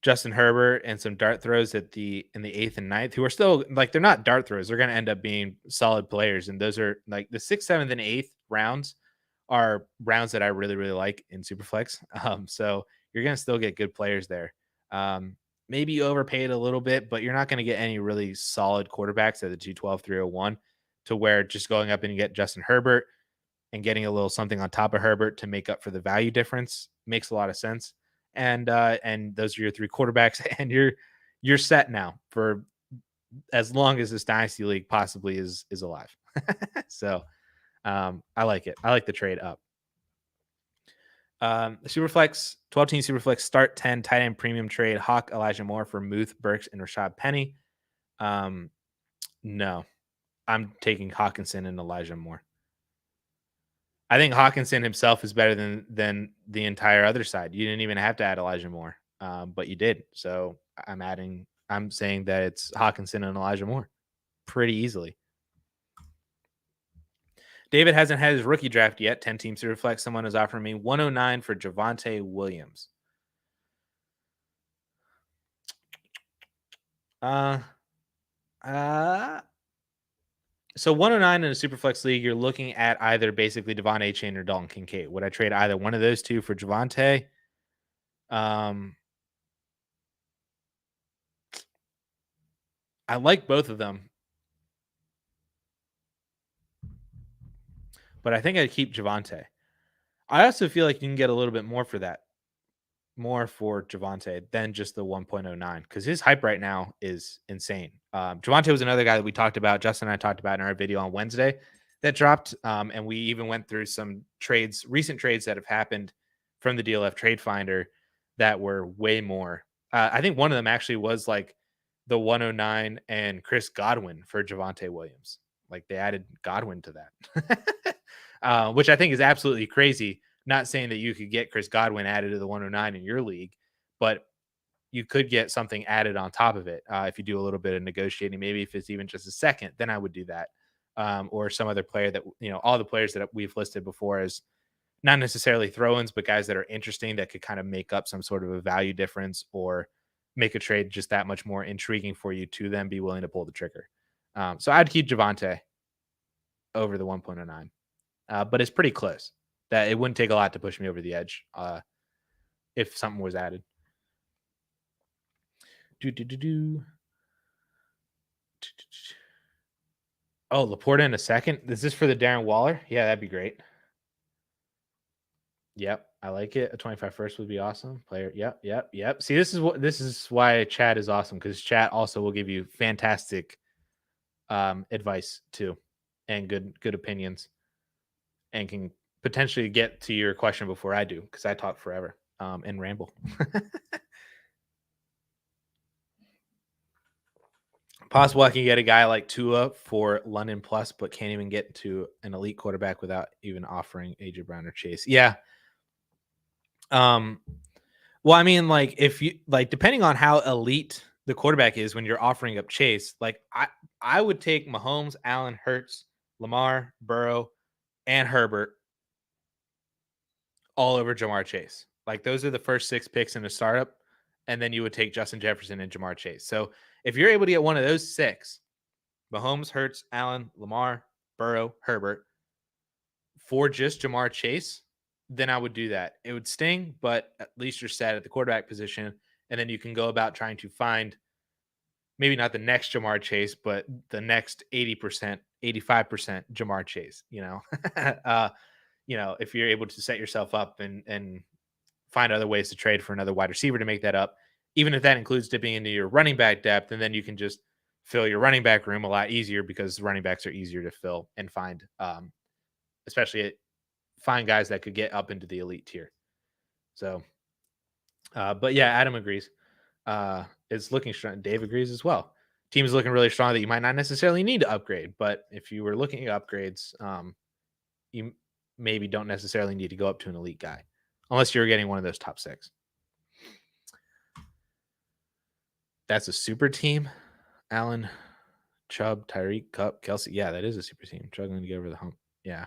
Justin Herbert and some dart throws in the 8th and 9th, who are still like, they're not dart throws. They're going to end up being solid players. And those are like the 6th, 7th, and 8th rounds are rounds that I really, really like in Superflex. So you're going to still get good players there. Maybe you overpaid a little bit, but you're not going to get any really solid quarterbacks at the 212, 301 to where just going up and you get Justin Herbert and getting a little something on top of Herbert to make up for the value difference makes a lot of sense. And those are your 3 quarterbacks, and you're set now for as long as this dynasty league possibly is alive. So I like it. I like the trade up. Superflex 12 team Superflex start 10 tight end premium trade Hawk Elijah Moore for Muth, Burks, and Rashad Penny. No, I'm taking Hawkinson and Elijah Moore. I think Hawkinson himself is better than the entire other side. You didn't even have to add Elijah Moore, but you did. So I'm saying that it's Hawkinson and Elijah Moore pretty easily. David hasn't had his rookie draft yet. 10 teams to reflect. Someone is offering me 109 for Javonte Williams. So 109 in a Superflex league, you're looking at either basically Davante Chain or Dalton Kincaid. Would I trade either one of those two for Javonte? I like both of them, but I think I'd keep Javonte. I also feel like you can get a little bit more for that, more for Javonte than just the 1.09, because his hype right now is insane. Javonte was another guy that we talked about. Justin and I talked about in our video on Wednesday that dropped, and we even went through some trades, recent trades that have happened from the DLF Trade Finder that were way more. I think one of them actually was like the 109 and Chris Godwin for Javonte Williams. Like they added Godwin to that, which I think is absolutely crazy. Not saying that you could get Chris Godwin added to the 109 in your league, but you could get something added on top of it if you do a little bit of negotiating. Maybe if it's even just a second, then I would do that. Or some other player that, all the players that we've listed before as not necessarily throw-ins, but guys that are interesting that could kind of make up some sort of a value difference or make a trade just that much more intriguing for you to then be willing to pull the trigger. So I'd keep Javonte over the 1.09, but it's pretty close. That it wouldn't take a lot to push me over the edge if something was added. Oh, Laporta in a second. Is this for the Darren Waller? Yeah, that'd be great. Yep, I like it. A 25 first would be awesome. Player. Yep. See, this is why chat is awesome, because chat also will give you fantastic advice too, and good opinions, and can potentially get to your question before I do, because I talk forever and ramble. Possible I can get a guy like Tua for London Plus, but can't even get to an elite quarterback without even offering AJ Brown or Chase. Yeah. Well, I mean, like if you like, depending on how elite the quarterback is when you're offering up Chase, like I would take Mahomes, Allen, Hurts, Lamar, Burrow, and Herbert all over Ja'Marr Chase. Like those are the first 6 picks in a startup, and then you would take Justin Jefferson and Ja'Marr Chase. So if you're able to get one of those 6, Mahomes, Hurts, Allen, Lamar, Burrow, Herbert, for just Ja'Marr Chase, then I would do that. It would sting, but at least you're set at the quarterback position, and then you can go about trying to find maybe not the next Ja'Marr Chase, but the next 80%, 85% Ja'Marr Chase, if you're able to set yourself up and find other ways to trade for another wide receiver to make that up, even if that includes dipping into your running back depth, and then you can just fill your running back room a lot easier, because running backs are easier to fill and find, especially find guys that could get up into the elite tier. So, but yeah, Adam agrees. It's looking strong. Dave agrees as well. Team is looking really strong that you might not necessarily need to upgrade, but if you were looking at upgrades, you maybe don't necessarily need to go up to an elite guy unless you're getting one of those top 6. That's a super team. Allen, Chubb, Tyreek, Cup, Kelsey. Yeah, that is a super team. Struggling to get over the hump. Yeah.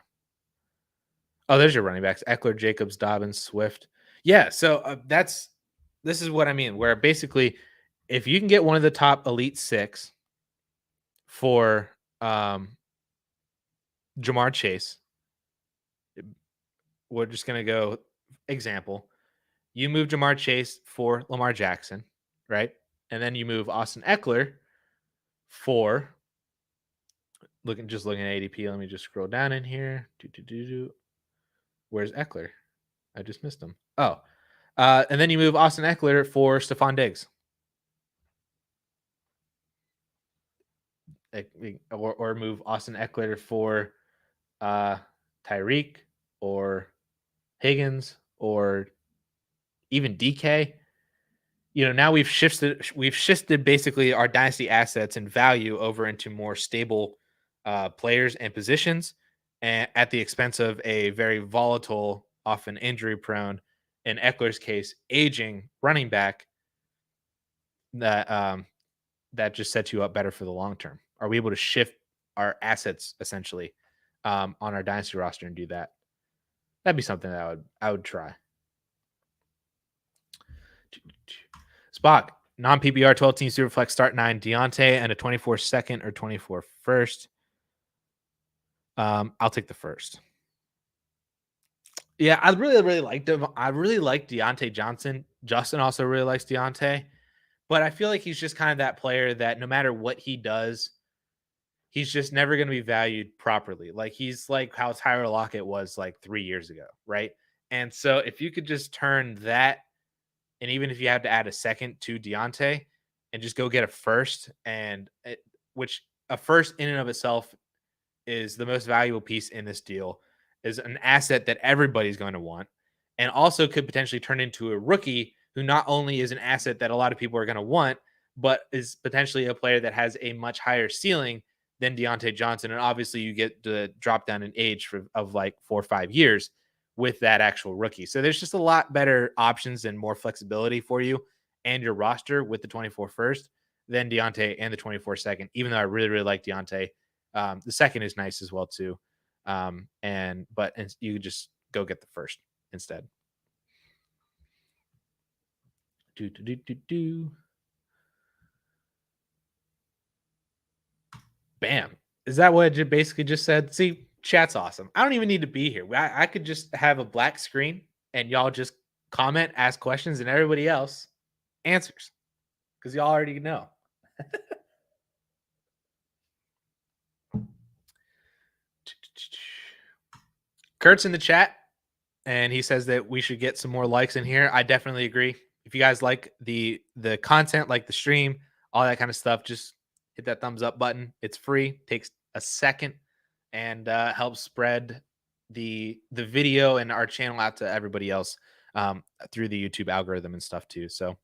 Oh, there's your running backs: Eckler, Jacobs, Dobbins, Swift. Yeah. So this is what I mean. Where basically, if you can get one of the top elite 6 for Ja'Marr Chase, we're just gonna go example. You move Ja'Marr Chase for Lamar Jackson, right? And then you move Austin Eckler for looking at ADP. Let me just scroll down in here. Where's Eckler? I just missed him. Oh, and then you move Austin Eckler for Stephon Diggs, or move Austin Eckler for Tyreek or Higgins or even DK. Now we've shifted basically our dynasty assets and value over into more stable players and positions, and at the expense of a very volatile, often injury prone, in Eckler's case, aging running back that that just sets you up better for the long term. Are we able to shift our assets essentially on our dynasty roster and do that? That'd be something that I would try. Spock, non-PPR 12-team Superflex start 9 Deontay and a 24 second or 24 first. I'll take the first. Yeah, I really liked him. I really like Deontay Johnson. Justin also really likes Deontay, but I feel like he's just kind of that player that no matter what he does, he's just never going to be valued properly. Like he's like how Tyler Lockett was like 3 years ago, right? And so if you could just turn that, and even if you have to add a second to Deontay and just go get a first, which a first in and of itself is the most valuable piece in this deal, is an asset that everybody's going to want, and also could potentially turn into a rookie who not only is an asset that a lot of people are going to want, but is potentially a player that has a much higher ceiling than Deontay Johnson. And obviously you get the drop down in age of like 4 or 5 years with that actual rookie. So there's just a lot better options and more flexibility for you and your roster with the 24 first than Deontay and the 24 second, even though I really like Deontay. The second is nice as well too. But you could just go get the first instead. Bam. Is that what it basically just said? See, chat's awesome. I don't even need to be here. I could just have a black screen and y'all just comment, ask questions, and everybody else answers because y'all already know. Kurt's in the chat and he says that we should get some more likes in here. I definitely agree. If you guys like the content, like the stream, all that kind of stuff, just hit that thumbs up button. It's free, takes a second, and helps spread the video and our channel out to everybody else through the YouTube algorithm and stuff too. So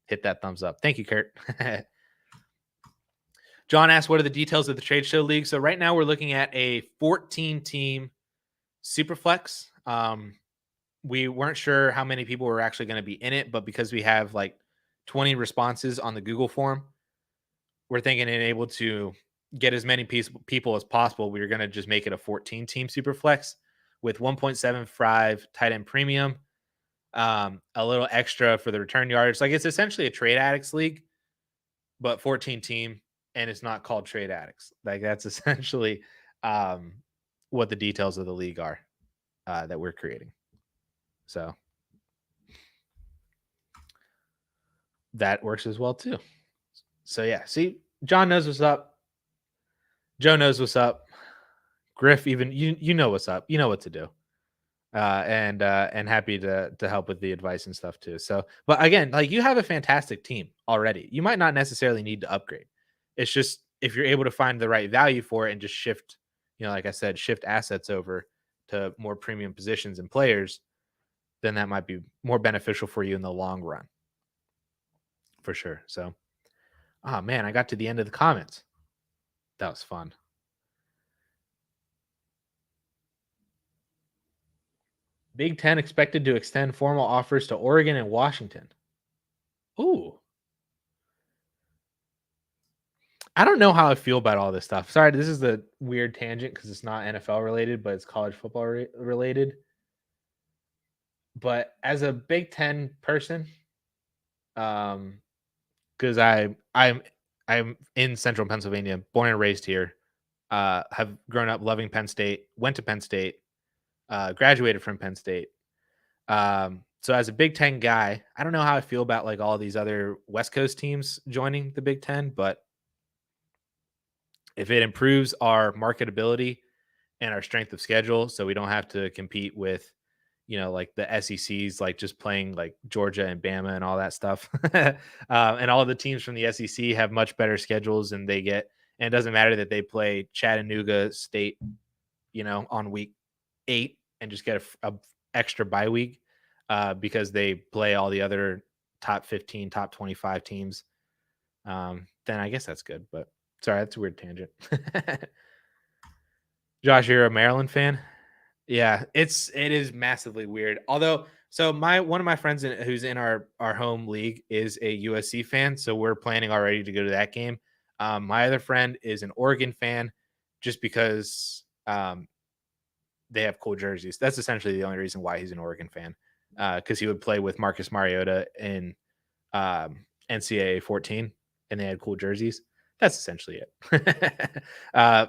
hit that thumbs up. Thank you, Kurt. John asked, what are the details of the trade show league? So right now we're looking at a 14-team Superflex. We weren't sure how many people were actually going to be in it, but because we have like 20 responses on the Google form, we're thinking and able to get as many people as possible. We are going to just make it a 14-team Superflex with 1.75 tight end premium, a little extra for the return yards. Like it's essentially a trade addicts league, but 14-team, and it's not called trade addicts. Like that's essentially what the details of the league are that we're creating. So that works as well too. So yeah, see, John knows what's up. Joe knows what's up. Griff, even you know what's up. You know what to do. And happy to help with the advice and stuff too. So, but again, like you have a fantastic team already. You might not necessarily need to upgrade. It's just if you're able to find the right value for it and just shift, like I said, shift assets over to more premium positions and players, then that might be more beneficial for you in the long run, for sure. So, oh man, I got to the end of the comments. That was fun. Big Ten expected to extend formal offers to Oregon and Washington. Ooh, I don't know how I feel about all this stuff. Sorry, this is the weird tangent because it's not NFL related, but it's college football related. But as a Big Ten person, um, because I'm in Central Pennsylvania, born and raised here, have grown up loving Penn State, went to Penn State, graduated from Penn State. So as a Big Ten guy, I don't know how I feel about like all these other West Coast teams joining the Big Ten, but if it improves our marketability and our strength of schedule, so we don't have to compete with, like the SECs, like just playing like Georgia and Bama and all that stuff, and all the teams from the SEC have much better schedules, and they get, and it doesn't matter that they play Chattanooga State, on week 8 and just get a extra bye week because they play all the other top 15, top 25 teams. Then I guess that's good. But sorry, that's a weird tangent. Josh, you're a Maryland fan? Yeah, it is massively weird. Although, so one of my friends who's in our home league is a USC fan, so we're planning already to go to that game. My other friend is an Oregon fan, just because they have cool jerseys. That's essentially the only reason why he's an Oregon fan, because he would play with Marcus Mariota in NCAA 14, and they had cool jerseys. That's essentially it.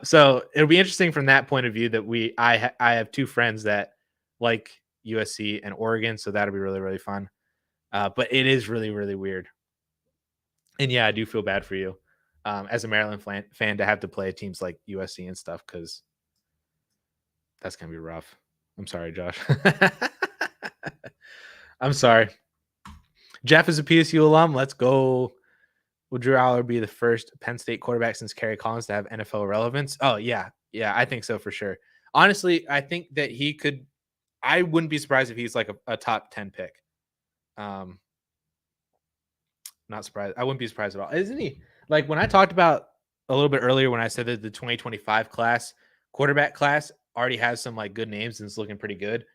So it'll be interesting from that point of view that I have two friends that like USC and Oregon, so that'll be really, really fun. But it is really, really weird. And yeah, I do feel bad for you as a Maryland fan to have to play teams like USC and stuff, because that's gonna be rough. I'm sorry, Josh. I'm sorry. Jeff is a PSU alum. Let's go. Will Drew Aller be the first Penn State quarterback since Kerry Collins to have NFL relevance? Oh, yeah. Yeah, I think so for sure. Honestly, I think that he could. I wouldn't be surprised if he's like a top 10 pick. Not surprised. I wouldn't be surprised at all. Isn't he? Like when I talked about a little bit earlier when I said that the 2025 quarterback class already has some like good names and it's looking pretty good.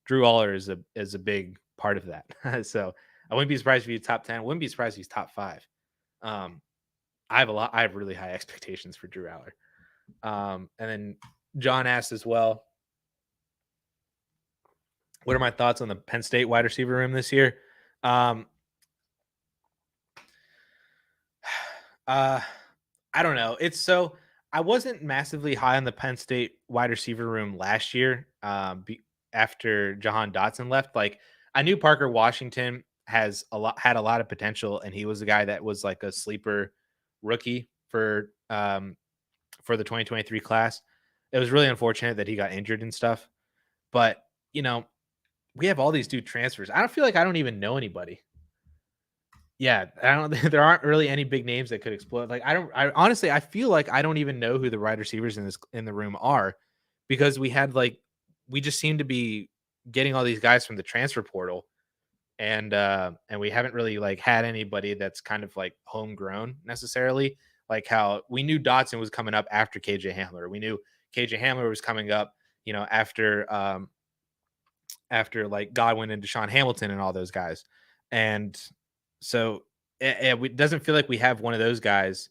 Drew Aller is a big part of that. So I wouldn't be surprised if he's top 10. I wouldn't be surprised if he's top 5. I have really high expectations for Drew Aller. And then John asked as well, what are my thoughts on the Penn State wide receiver room this year? I don't know. I wasn't massively high on the Penn State wide receiver room last year. After Jahan Dotson left, like I knew Parker Washington had a lot of potential, and he was a guy that was like a sleeper rookie for the 2023 class. It was really unfortunate that he got injured and stuff, but we have all these dude transfers. I don't feel like I don't even know anybody. Yeah, I don't. There aren't really any big names that could explode. Like I honestly, I feel like I don't even know who the wide receivers in the room are, because we just seem to be getting all these guys from the transfer portal, and we haven't really like had anybody that's kind of like homegrown necessarily. Like how we knew Dotson was coming up after KJ Hamler. We knew KJ Hamler was coming up, after like Godwin and Deshaun Hamilton and all those guys, and so it doesn't feel like we have one of those guys.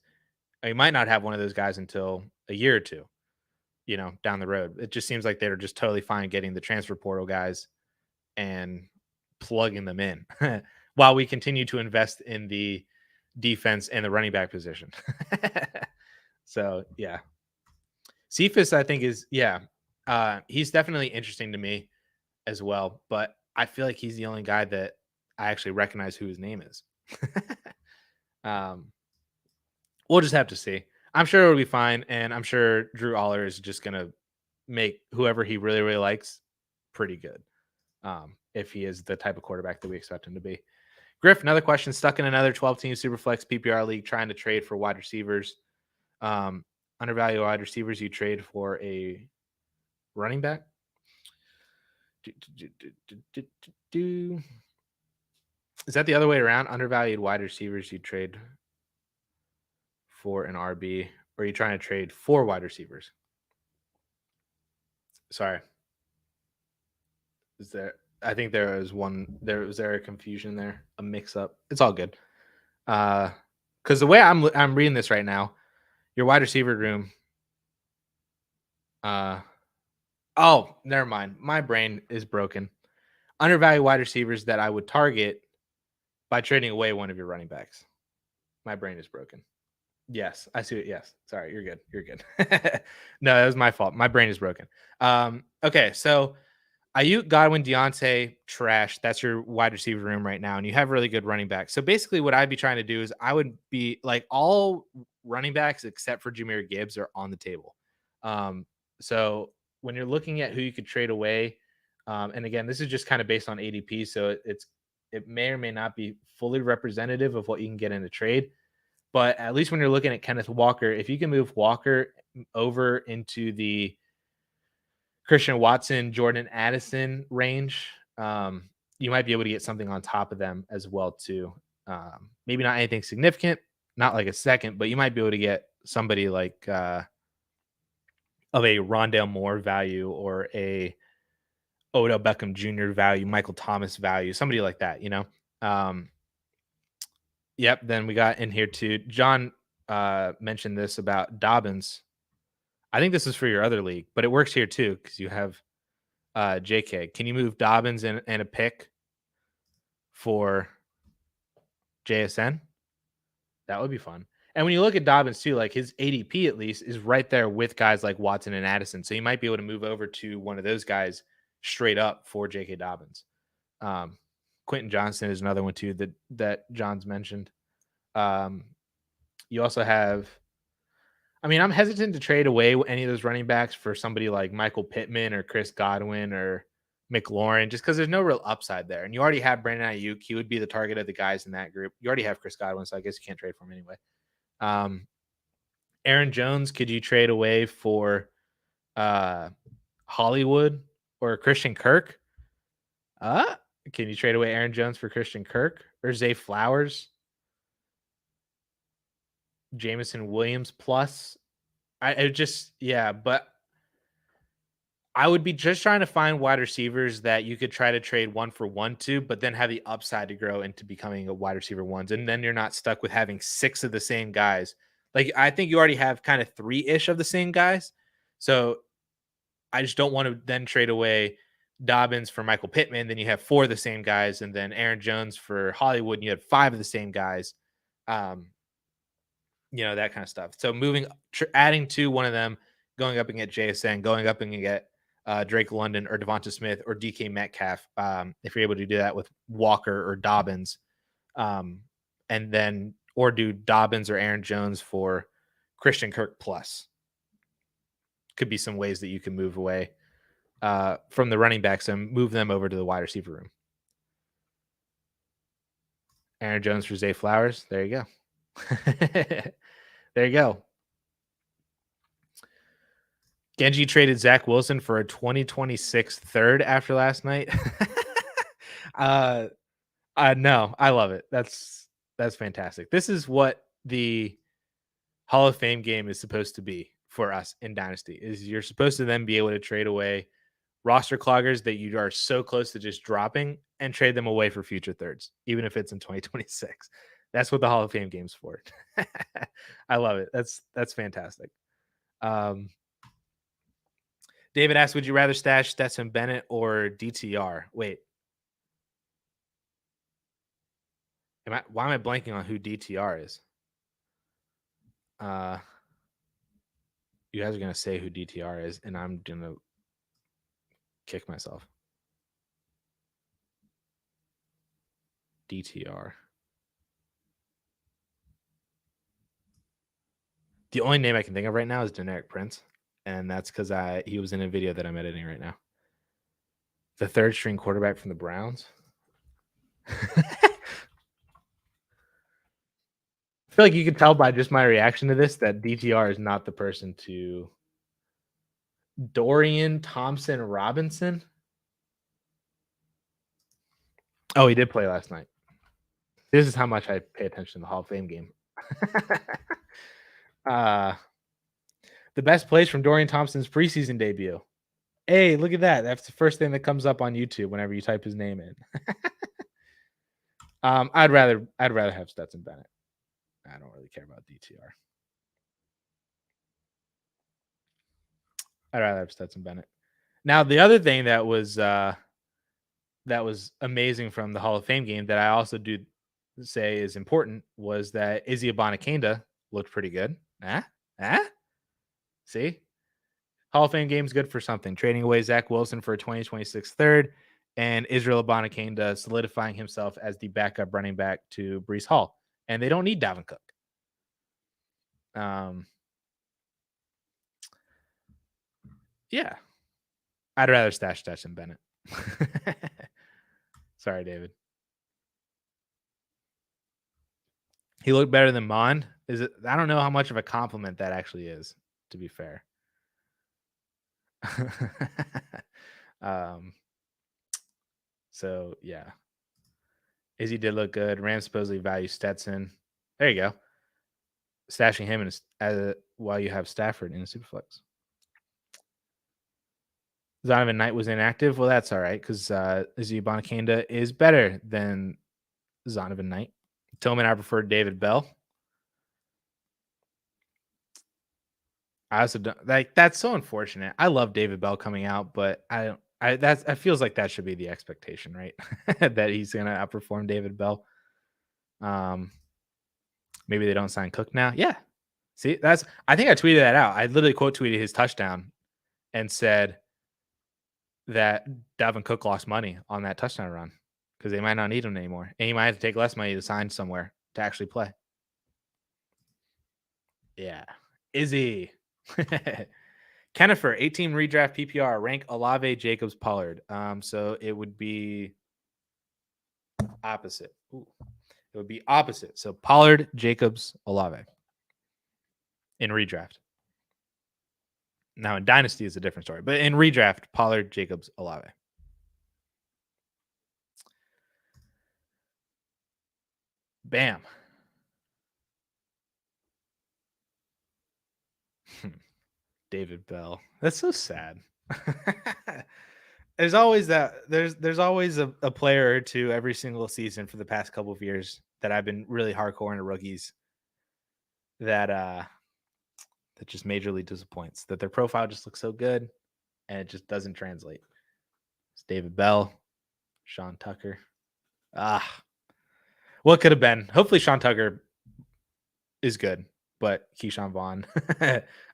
We might not have one of those guys until a year or two, down the road. It just seems like they're just totally fine getting the transfer portal guys and plugging them in while we continue to invest in the defense and the running back position. So yeah, Cephas, I think he's definitely interesting to me as well, but I feel like he's the only guy that I actually recognize who his name is. We'll just have to see. I'm sure it'll be fine, and I'm sure Drew Aller is just gonna make whoever he really, really likes pretty good. If he is the type of quarterback that we expect him to be. Griff, another question. Stuck in another 12-team Superflex PPR league trying to trade for wide receivers. Undervalued wide receivers, you trade for a running back? Is that the other way around? Undervalued wide receivers you trade for an RB, or are you trying to trade for wide receivers? Sorry. Is there? I think there was one. Was there a confusion there, a mix-up? It's all good. Because the way I'm reading this right now, your wide receiver room. Oh, never mind. My brain is broken. Undervalued wide receivers that I would target by trading away one of your running backs. My brain is broken. Yes, I see it. Yes. Sorry, you're good. You're good. No, that was my fault. My brain is broken. Okay, so Ayuk, Godwin, Deontay, trash. That's your wide receiver room right now, and you have really good running backs. So basically, what I'd be trying to do is I would be like all running backs except for Jahmyr Gibbs are on the table. So when you're looking at who you could trade away, and again, this is just kind of based on ADP, so it may or may not be fully representative of what you can get in a trade. But at least when you're looking at Kenneth Walker, if you can move Walker over into the Christian Watson, Jordan Addison range, you might be able to get something on top of them as well too. Maybe not anything significant, not like a second, but you might be able to get somebody like of a Rondale Moore value or a Odell Beckham Jr. value, Michael Thomas value, somebody like that, you know. Yep. Then we got in here too. John mentioned this about Dobbins. I think this is for your other league, but it works here too because you have JK. Can you move Dobbins and a pick for JSN? That would be fun. And when you look at Dobbins too, like his ADP at least is right there with guys like Watson and Addison. So you might be able to move over to one of those guys straight up for JK Dobbins. Quentin Johnston is another one too that John's mentioned. You also have, I mean, I'm hesitant to trade away any of those running backs for somebody like Michael Pittman or Chris Godwin or McLaurin, just because there's no real upside there. And you already have Brandon Ayuk. He would be the target of the guys in that group. You already have Chris Godwin, so I guess you can't trade for him anyway. Aaron Jones, could you trade away for Hollywood or Christian Kirk? Can you trade away Aaron Jones for Christian Kirk or Zay Flowers? Jameson Williams plus? But I would be just trying to find wide receivers that you could try to trade one for one to, but then have the upside to grow into becoming a wide receiver ones. And then you're not stuck with having 6 of the same guys. Like, I think you already have kind of 3-ish of the same guys. So I just don't want to then trade away Dobbins for Michael Pittman. Then you have 4 of the same guys, and then Aaron Jones for Hollywood, and you have 5 of the same guys. That kind of stuff. So adding to one of them, going up and get JSN, going up and get Drake London or Devonta Smith or DK Metcalf, if you're able to do that with Walker or Dobbins, and then or do Dobbins or Aaron Jones for Christian Kirk plus. Could be some ways that you can move away from the running backs and move them over to the wide receiver room. Aaron Jones for Zay Flowers. There you go. There you go. Genji traded Zach Wilson for a 2026 third after last night. No, I love it. That's fantastic. This is what the Hall of Fame game is supposed to be for us in Dynasty. Is you're supposed to then be able to trade away roster cloggers that you are so close to just dropping and trade them away for future thirds, even if it's in 2026. That's what the Hall of Fame game's for. I love it. That's fantastic. David asked, would you rather stash Stetson Bennett or DTR? Wait. Why am I blanking on who DTR is? You guys are going to say who DTR is, and I'm going to kick myself. DTR. The only name I can think of right now is Generic Prince, and that's because he was in a video that I'm editing right now. The third string quarterback from the Browns. I feel like you can tell by just my reaction to this that DTR is not the person to. Dorian Thompson Robinson. Oh, he did play last night. This is how much I pay attention to the Hall of Fame game. The best plays from Dorian Thompson's preseason debut. Hey, look at that. That's the first thing that comes up on YouTube whenever you type his name in. I'd rather have Stetson Bennett. I don't really care about DTR. I'd rather have Stetson Bennett. Now, the other thing that was amazing from the Hall of Fame game that I also do say is important was that Izzy Abanikanda looked pretty good. See? Hall of Fame game's good for something. Trading away Zach Wilson for a 2026 third, and Israel Abanikanda solidifying himself as the backup running back to Breece Hall. And they don't need Dalvin Cook. Yeah. I'd rather stash Stetson Bennett. Sorry, David. He looked better than Mond. I don't know how much of a compliment that actually is, to be fair. So yeah. Izzy did look good. Rams supposedly value Stetson. There you go. Stashing him while you have Stafford in a Superflex. Zonovan Knight was inactive. Well, that's all right because Izzy Abanikanda is better than Zonovan Knight. Tillman, I prefer David Bell. I also don't like that's so unfortunate. I love David Bell coming out, but that feels like that should be the expectation, right? That he's gonna outperform David Bell. Maybe they don't sign Cook now. Yeah. See, I think I tweeted that out. I literally quote tweeted his touchdown and said that Dalvin Cook lost money on that touchdown run because they might not need him anymore. And he might have to take less money to sign somewhere to actually play. Yeah. Izzy. Kennifer, 18 redraft PPR, rank Olave, Jacobs, Pollard. So it would be opposite. Ooh. It would be opposite. So Pollard, Jacobs, Olave in redraft. Now in Dynasty is a different story, but in redraft, Pollard, Jacobs, Olave. Bam. David Bell. That's so sad. There's always there's always a player or two every single season for the past couple of years that I've been really hardcore into rookies that just majorly disappoints. That their profile just looks so good and it just doesn't translate. It's David Bell, Sean Tucker. What could have been? Hopefully Sean Tucker is good, but Keyshawn Vaughn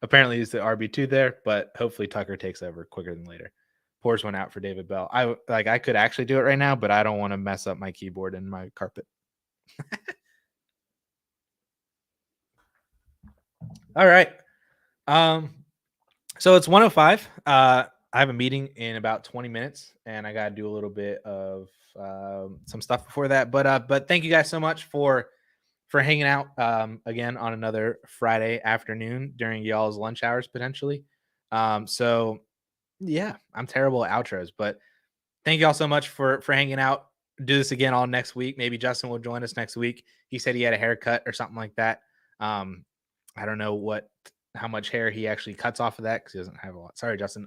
apparently is the RB2 there, but hopefully Tucker takes over quicker than later. Pours one out for David Bell. I could actually do it right now, but I don't want to mess up my keyboard and my carpet. All right. So it's 1:05. I have a meeting in about 20 minutes, and I got to do a little bit of some stuff before that. But thank you guys so much for hanging out again on another Friday afternoon during y'all's lunch hours potentially. So yeah, I'm terrible at outros, but thank you all so much for hanging out. Do this again all next week. Maybe Justin will join us next week. He said he had a haircut or something like that. I don't know how much hair he actually cuts off of that because he doesn't have a lot. Sorry, Justin.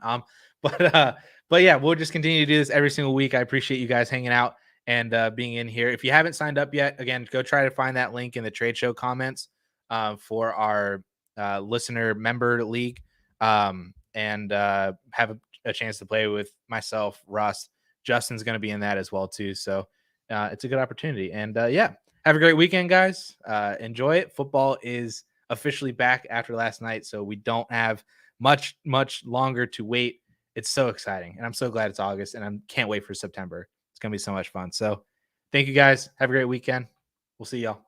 But yeah, we'll just continue to do this every single week. I appreciate you guys hanging out and being in here. If you haven't signed up yet, again, go try to find that link in the trade show comments for our listener member league and have a chance to play with myself, Russ. Justin's going to be in that as well too. So it's a good opportunity. And yeah, have a great weekend, guys. Enjoy it. Football is officially back after last night, so we don't have much longer to wait. It's so exciting, and I'm so glad it's August, and I can't wait for September. It's going to be so much fun. So thank you guys. Have a great weekend. We'll see y'all.